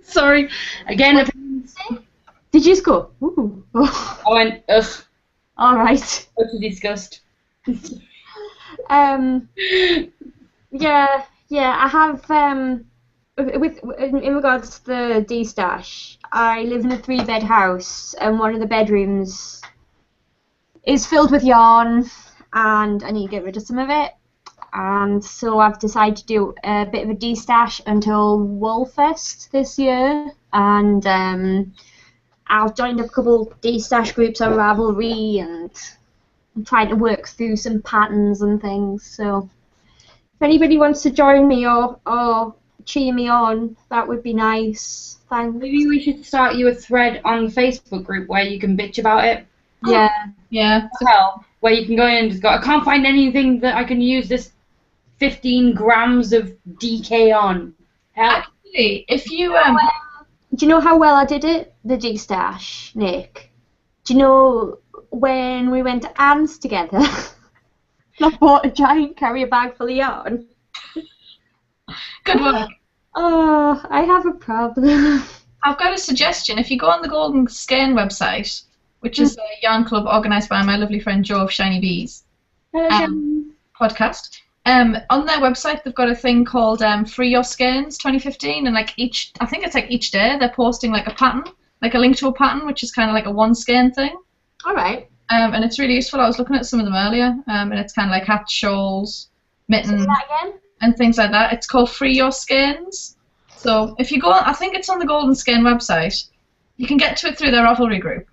Sorry, again. Did you just go? Ooh. I went. Ugh. All right. Utter disgust. Yeah. I have in regards to the D-stash, I live in a 3-bed house, and one of the bedrooms is filled with yarn, and I need to get rid of some of it. And so I've decided to do a bit of a D-stash until Woolfest this year, and I've joined a couple D-stash groups on Ravelry, and I'm trying to work through some patterns and things. So if anybody wants to join me or cheer me on, that would be nice. Thanks. Maybe we should start you a thread on the Facebook group where you can bitch about it. Yeah. Well, where you can go in and just go, I can't find anything that I can use this 15 grams of DK on. Help. Actually, if you do you know how well I did it, the D-stash, Nick? Do you know when we went to Anne's together? I bought a giant carrier bag full of yarn. Good work. Oh, I have a problem. I've got a suggestion. If you go on the Golden Skein website, which is a yarn club organised by my lovely friend Jo of Shiny Bees podcast, on their website they've got a thing called Free Your Skeins 2015, and like each day they're posting like a pattern, like a link to a pattern, which is kind of like a one skein thing. All right. And it's really useful. I was looking at some of them earlier, and it's kind of like hats, shawls, mittens, Say that again? and things like that. It's called Free Your Skeins. So if you go, I think it's on the Golden Skein website. You can get to it through their Ravelry group,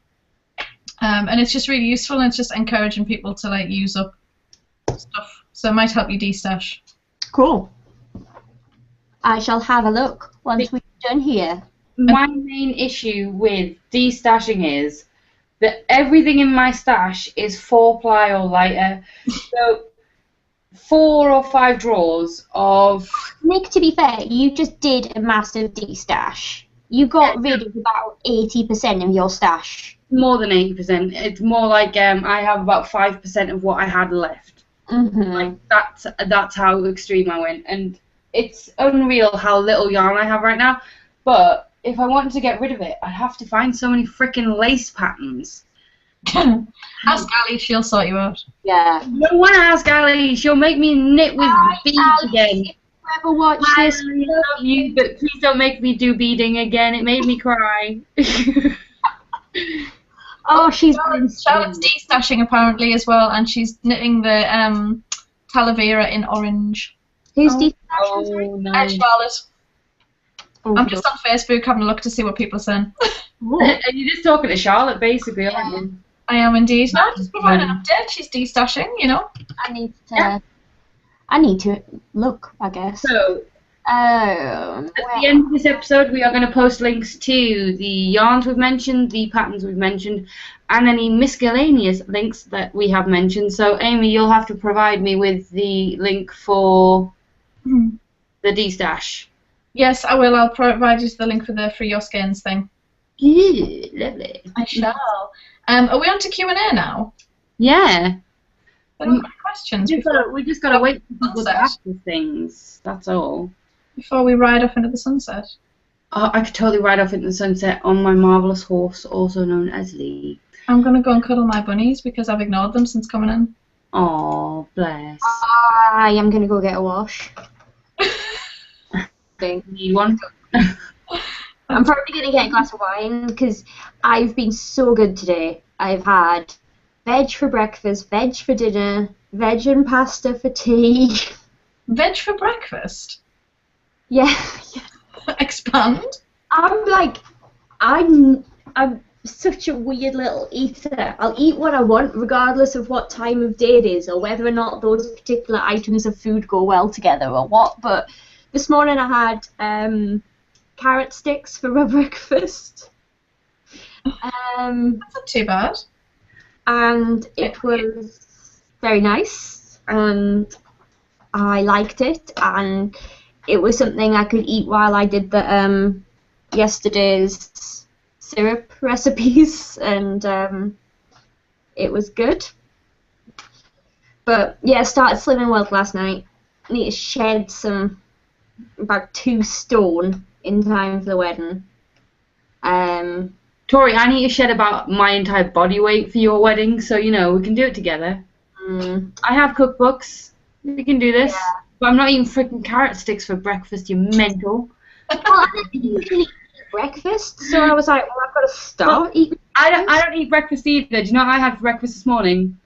and it's just really useful. And it's just encouraging people to like use up stuff. So it might help you de-stash. Cool. I shall have a look once we're done here. My main issue with de-stashing is that everything in my stash is 4-ply or lighter. So 4 or 5 drawers of... Nick, to be fair, you just did a massive de-stash. You got rid of about 80% of your stash. More than 80%. It's more like I have about 5% of what I had left. Mm-hmm. Like that's how extreme I went, and it's unreal how little yarn I have right now. But if I wanted to get rid of it, I'd have to find so many freaking lace patterns. Ask Ali, she'll sort you out. Yeah. No one ask Ali, she'll make me knit with beads again. Ever watch this? I love you, but please don't make me do beading again. It made me cry. Oh, she's Charlotte's de-stashing apparently as well, and she's knitting the Talavera in orange. Who's de-stashing? Oh, nice. Charlotte. Oh, I'm just on Facebook having a look to see what people are saying. And you're just talking to Charlotte, basically, aren't you? I am indeed. No, just providing an update. She's de-stashing, you know. I need to look, I guess. So, at the end of this episode, we are going to post links to the yarns we've mentioned, the patterns we've mentioned, and any miscellaneous links that we have mentioned. So, Amy, you'll have to provide me with the link for the D-stash. Yes, I will. I'll provide you the link for the Free Your Skeins thing. Good, lovely. I shall. Are we on to Q&A now? Yeah. Questions we just got to wait for people to ask us things. That's all. Before we ride off into the sunset. I could totally ride off into the sunset on my marvellous horse, also known as Lee. I'm going to go and cuddle my bunnies because I've ignored them since coming in. Oh, bless. I am going to go get a wash. Need one? I'm probably going to get a glass of wine because I've been so good today. I've had veg for breakfast, veg for dinner, veg and pasta for tea. Veg for breakfast? Yeah. Expand? I'm such a weird little eater. I'll eat what I want regardless of what time of day it is or whether or not those particular items of food go well together or what. But this morning I had carrot sticks for my breakfast. That's not too bad. And it was very nice. And I liked it, and it was something I could eat while I did the yesterday's syrup recipes, and it was good. But yeah, I started Slimming World last night. I need to shed about 2 stone in time for the wedding. Tori, I need to shed about my entire body weight for your wedding, so we can do it together. I have cookbooks. We can do this. Yeah. But I'm not eating freaking carrot sticks for breakfast, you mental. Well, I didn't usually eat breakfast, so I was like, well, I've got to start eating. I don't eat breakfast either. Do you know what I had for breakfast this morning?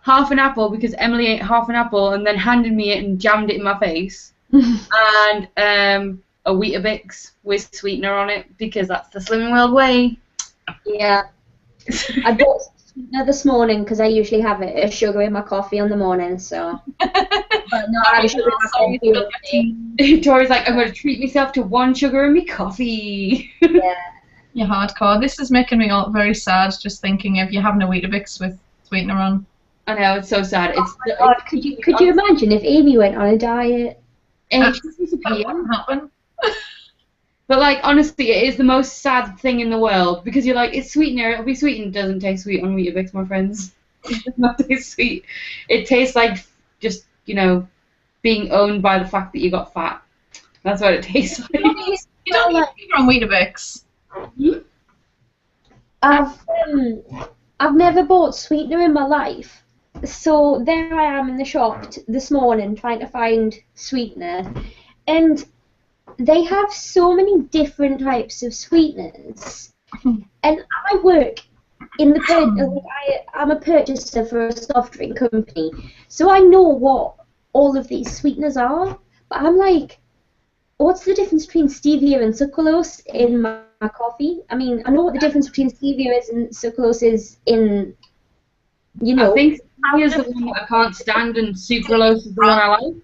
Half an apple, because Emily ate half an apple and then handed me it and jammed it in my face. And a Weetabix with sweetener on it, because that's the Slimming World way. Yeah. I bought sweetener this morning because I usually have a sugar in my coffee in the morning, so. But no, I have sugar in my coffee. Tori's like, I'm going to treat myself to 1 sugar in my coffee. Yeah. You're hardcore. This is making me all very sad just thinking of you having a Weetabix with sweetener on. I know, it's so sad. Oh my God, could you imagine if Aimee went on a diet? That wouldn't happen. But like, honestly, it is the most sad thing in the world, because you're like, it's sweetener, it'll be sweet, and it doesn't taste sweet on Weetabix, my friends. It does not taste sweet. It tastes like just, being owned by the fact that you got fat. That's what it tastes like. You don't eat sugar on Weetabix. I've never bought sweetener in my life, so there I am in the shop this morning trying to find sweetener, and they have so many different types of sweeteners, and I work in the I'm a purchaser for a soft drink company, so I know what all of these sweeteners are, but I'm like, what's the difference between stevia and sucralose in my coffee? I mean, I know what the difference between stevia is and sucralose is in, I think stevia is the one that I can't stand, and sucralose is the one I like.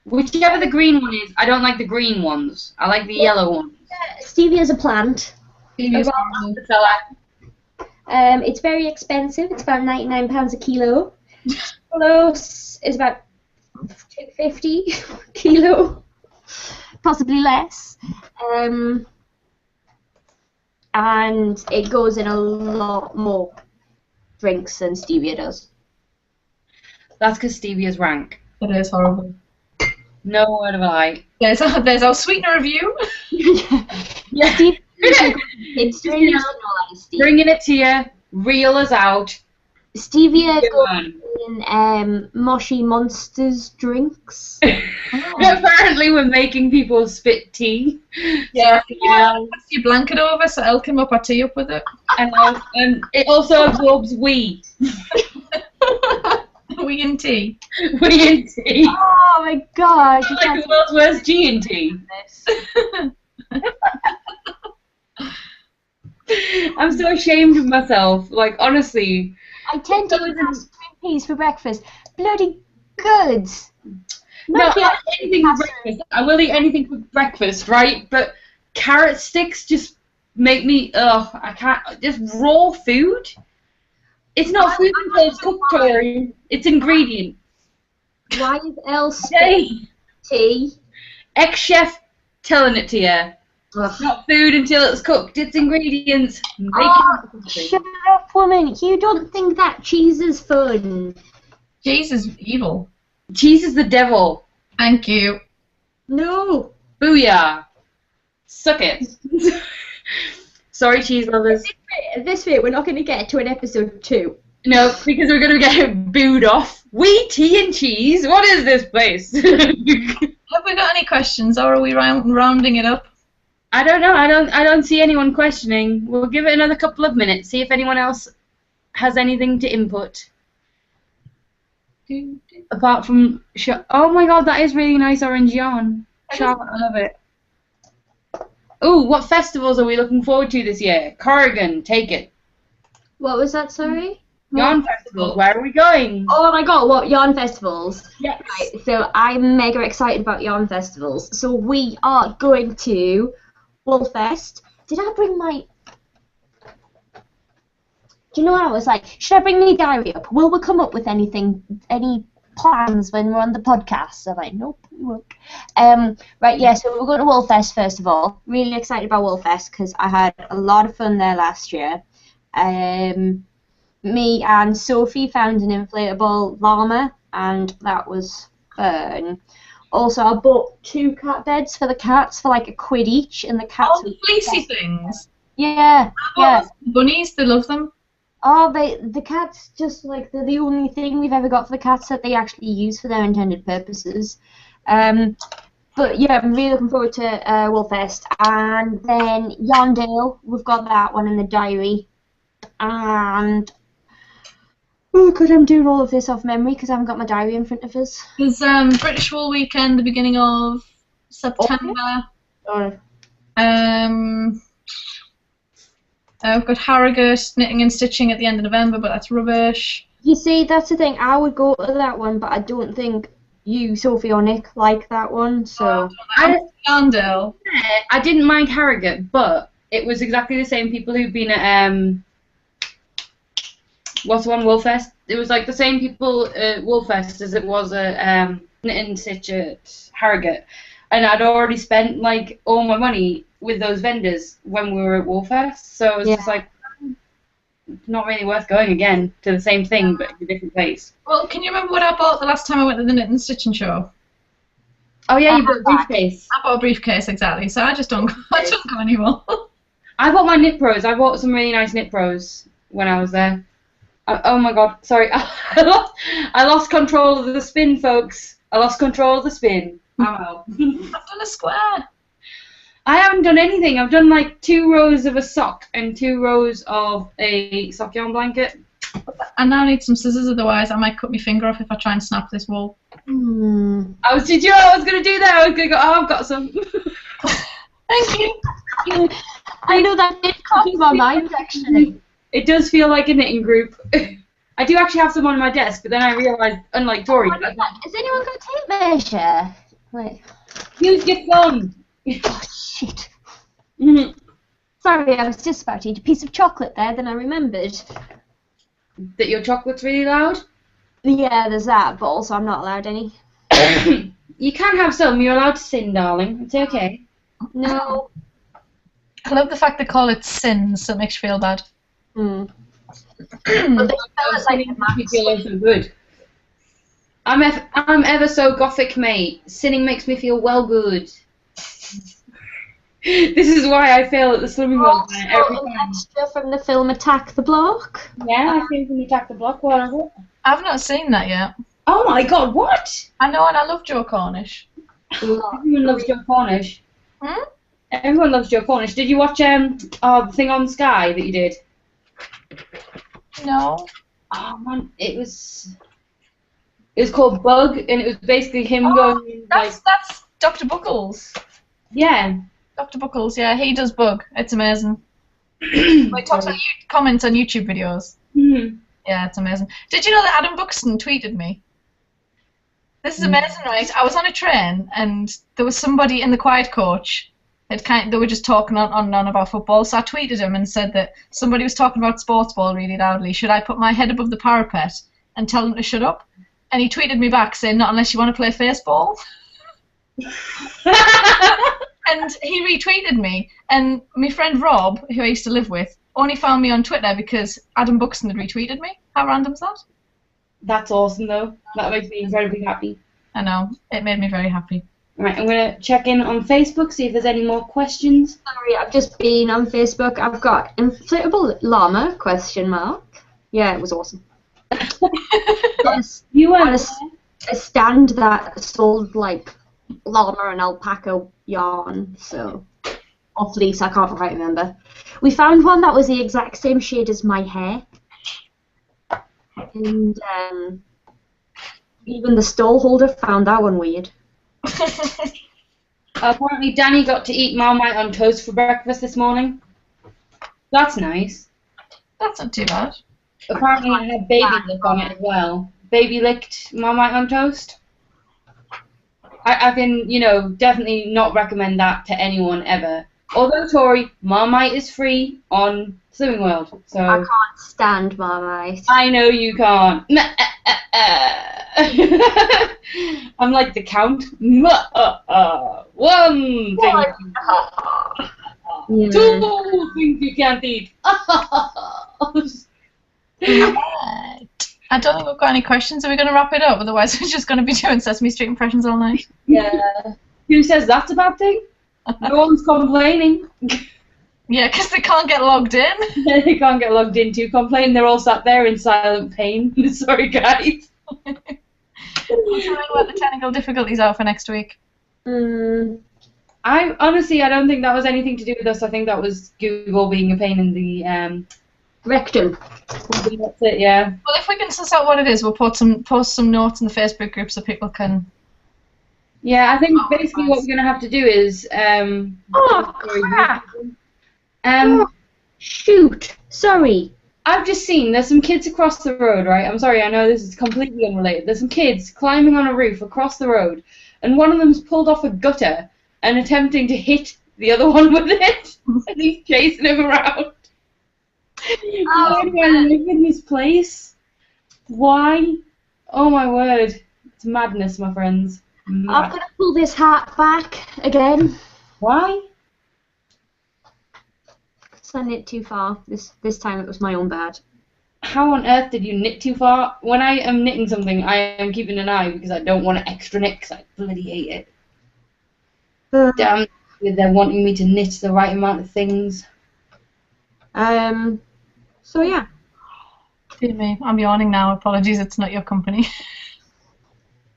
Whichever the green one is, I don't like the green ones. I like the yellow ones. Stevia is a plant. Stevia's It's very expensive. It's about £99 a kilo. Sucralose is about $2.50 a kilo, possibly less. And it goes in a lot more drinks than stevia does. That's because stevia's rank. It is horrible. No word of a lie. There's our sweetener review. Yeah. It's bringing it to you, reel us out. Stevia goes in Moshi Monsters drinks. Apparently we're making people spit tea. Yeah. Pass your blanket over so Elle can whip our tea up with it. And it also absorbs wee. Wee and tea. Wee and tea. Oh my God! Like the world's worst G and T. I'm so ashamed of myself. Like, honestly. I tend to eat green peas for breakfast. Bloody good. No, I'll eat anything for breakfast. I will eat anything for breakfast, right? But carrot sticks just make me, I can't, just raw food? It's not food until it's cooked, Tori. It's ingredient. Why is else tea? Ex-chef telling it to you. It's not food until it's cooked. It's ingredients. Shut up, woman. You don't think that cheese is fun. Cheese is evil. Cheese is the devil. Thank you. No. Booyah. Suck it. Sorry, cheese lovers. At this rate, we're not going to get to an episode 2. No, because we're going to get booed off. We tea and cheese? What is this place? Have we got any questions, or are we rounding it up? I don't know. I don't see anyone questioning. We'll give it another couple of minutes. See if anyone else has anything to input. Apart from, oh my God, that is really nice orange yarn. Charlotte, I love it. Ooh, what festivals are we looking forward to this year? Corrigan, take it. What was that, sorry? Yarn festivals, where are we going? Oh my God, what, yarn festivals? Yes. Right, so I'm mega excited about yarn festivals. So we are going to Woolfest. Did I bring my... Do you know what I was like? Should I bring my diary up? Will we come up with anything, any plans when we're on the podcast. I'm like, nope, we won't. Right, yeah, so we're going to Woolfest first of all. Really excited about Woolfest because I had a lot of fun there last year. Me and Sophie found an inflatable llama, and that was fun. Also, I bought 2 cat beds for the cats for like £1 each, and the cats. Oh, the fleecy things. Yeah, Oh, yeah. Bunnies, they love them. Oh, the cats just like they're the only thing we've ever got for the cats that they actually use for their intended purposes. But yeah, I'm really looking forward to Woolfest, and then Yarndale, we've got that one in the diary, and oh god, I'm doing all of this off memory because I haven't got my diary in front of us. There's British Wool Weekend, the beginning of September. Oh. I've got Harrogate, knitting and stitching at the end of November, but that's rubbish. You see, that's the thing. I would go to that one, but I don't think you, Sophie or Nick, like that one. So Yarndale. I didn't mind Harrogate, but it was exactly the same people who've been at what's the one, Woolfest? It was like the same people at Woolfest as it was at Knit and Stitch at Harrogate. And I'd already spent like all my money with those vendors when we were at Woolfest, so it was just like not really worth going again to the same thing but in a different place. Well, can you remember what I bought the last time I went to the Knit and Stitching show? Oh yeah, you bought a briefcase. I bought a briefcase, exactly, so I just don't go anymore. I bought my Knit Pros. I bought some really nice Knit Pros when I was there. Oh my god, sorry. I lost control of the spin, folks. I lost control of the spin. I'm out. I've done a square. I haven't done anything. I've done like 2 rows of a sock and 2 rows of a sock yarn blanket. I now need some scissors, otherwise I might cut my finger off if I try and snap this wool. I was going to do that. I was going to go, oh, I've got some. Thank you. I know that did cross my mind, actually. It does feel like a knitting group. I do actually have some on my desk, but then I realised, unlike Tori... Has anyone got a tape measure? Wait. Use your phone. Oh, shit. Sorry, I was just about to eat a piece of chocolate there, then I remembered. That your chocolate's really loud? Yeah, there's that, but also I'm not allowed any. You can have some. You're allowed to sin, darling. It's okay. No. I love the fact they call it sins, so it makes you feel bad. But they spell it like you feel so good. I'm ever so gothic, mate. Sinning makes me feel well good. This is why I fail at the swimming world every time. Extra from the film Attack the Block. Yeah, I came from Attack the Block. What? I've not seen that yet. Oh my god, what? I know, and I love Joe Cornish. Everyone loves Joe Cornish. Everyone loves Joe Cornish. Did you watch the thing on Sky that you did? No. Oh man, it was called Bug, and it was basically him going that's Dr. Buckles. Yeah. Dr. Buckles, yeah, he does Bug. It's amazing. He talks on comments on YouTube videos. Yeah, it's amazing. Did you know that Adam Buxton tweeted me? This is amazing, right? I was on a train and there was somebody in the quiet coach. They were just talking on and on about football, so I tweeted him and said that somebody was talking about sports ball really loudly. Should I put my head above the parapet and tell them to shut up? And he tweeted me back saying, not unless you want to play faceball. And he retweeted me, and my friend Rob, who I used to live with, only found me on Twitter because Adam Buxton had retweeted me. How random is that? That's awesome, though. That makes me incredibly happy. I know. It made me very happy. Right, I'm going to check in on Facebook, see if there's any more questions. Sorry, I've just been on Facebook. I've got inflatable llama, ? Yeah, it was awesome. Yes, You were a stand that sold, like, llama and alpaca yarn, so... Or fleece, I can't quite remember. We found one that was the exact same shade as my hair. And, even the stall holder found that one weird. Apparently Danny got to eat Marmite on toast for breakfast this morning. That's nice. That's not too bad. Apparently I had baby lick on it as well. Baby licked Marmite on toast. I can, definitely not recommend that to anyone ever. Although, Tori, Marmite is free on Slimming World, so... I can't stand Marmite. I know you can't. I'm like the count. 1 thing. Yeah. 2 things you can't eat. Right. I don't think we've got any questions. Are we going to wrap it up? Otherwise, we're just going to be doing Sesame Street impressions all night. Yeah. Who says that's a bad thing? No one's complaining. Yeah, because they can't get logged in. They can't get logged in to complain. They're all sat there in silent pain. Sorry, guys. We'll try and work the technical difficulties out for next week. I honestly, I don't think that was anything to do with us. I think that was Google being a pain in the Rectum. That's it, yeah. Well, if we can suss out what it is, we'll post some notes in the Facebook group so people can... Yeah, I think basically what we're going to have to do is... crap! Shoot! Sorry. I've just seen there's some kids across the road, right? I'm sorry, I know this is completely unrelated. There's some kids climbing on a roof across the road, and one of them's pulled off a gutter and attempting to hit the other one with it, and he's chasing him around. Why do I live in this place? Why? Oh my word. It's madness, my friends. I'm going to pull this hat back again. Why? I knit too far. This time it was my own bad. How on earth did you knit too far? When I am knitting something, I am keeping an eye because I don't want to extra knit because I bloody hate it. Damn, they're wanting me to knit the right amount of things. So yeah. Excuse me, I'm yawning now. Apologies, it's not your company.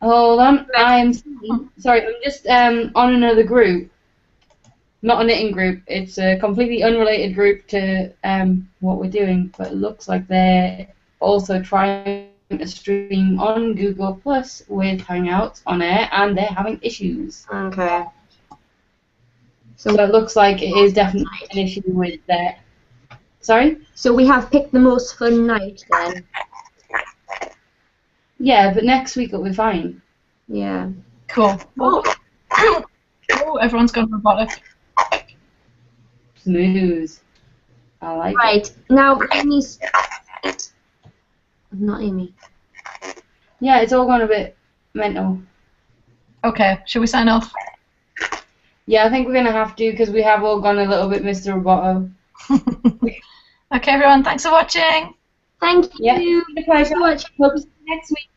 Hold on, I'm sorry. I'm just on another group. Not a knitting group. It's a completely unrelated group to what we're doing, but it looks like they're also trying to stream on Google Plus with Hangouts on air, and they're having issues. Okay. So it looks like it is definitely an issue with that. Sorry? So we have picked the most fun night then. Yeah, but next week it'll be fine. Yeah. Cool. Oh, everyone's gone robotic. Smooth. I like it. Right. Now, Amy's... Not Amy. Yeah, it's all gone a bit mental. Okay, should we sign off? Yeah, I think we're going to have to because we have all gone a little bit Mr. Roboto. Okay, everyone, thanks for watching. Thank you. Yeah, it's a pleasure. Hope to see you next week.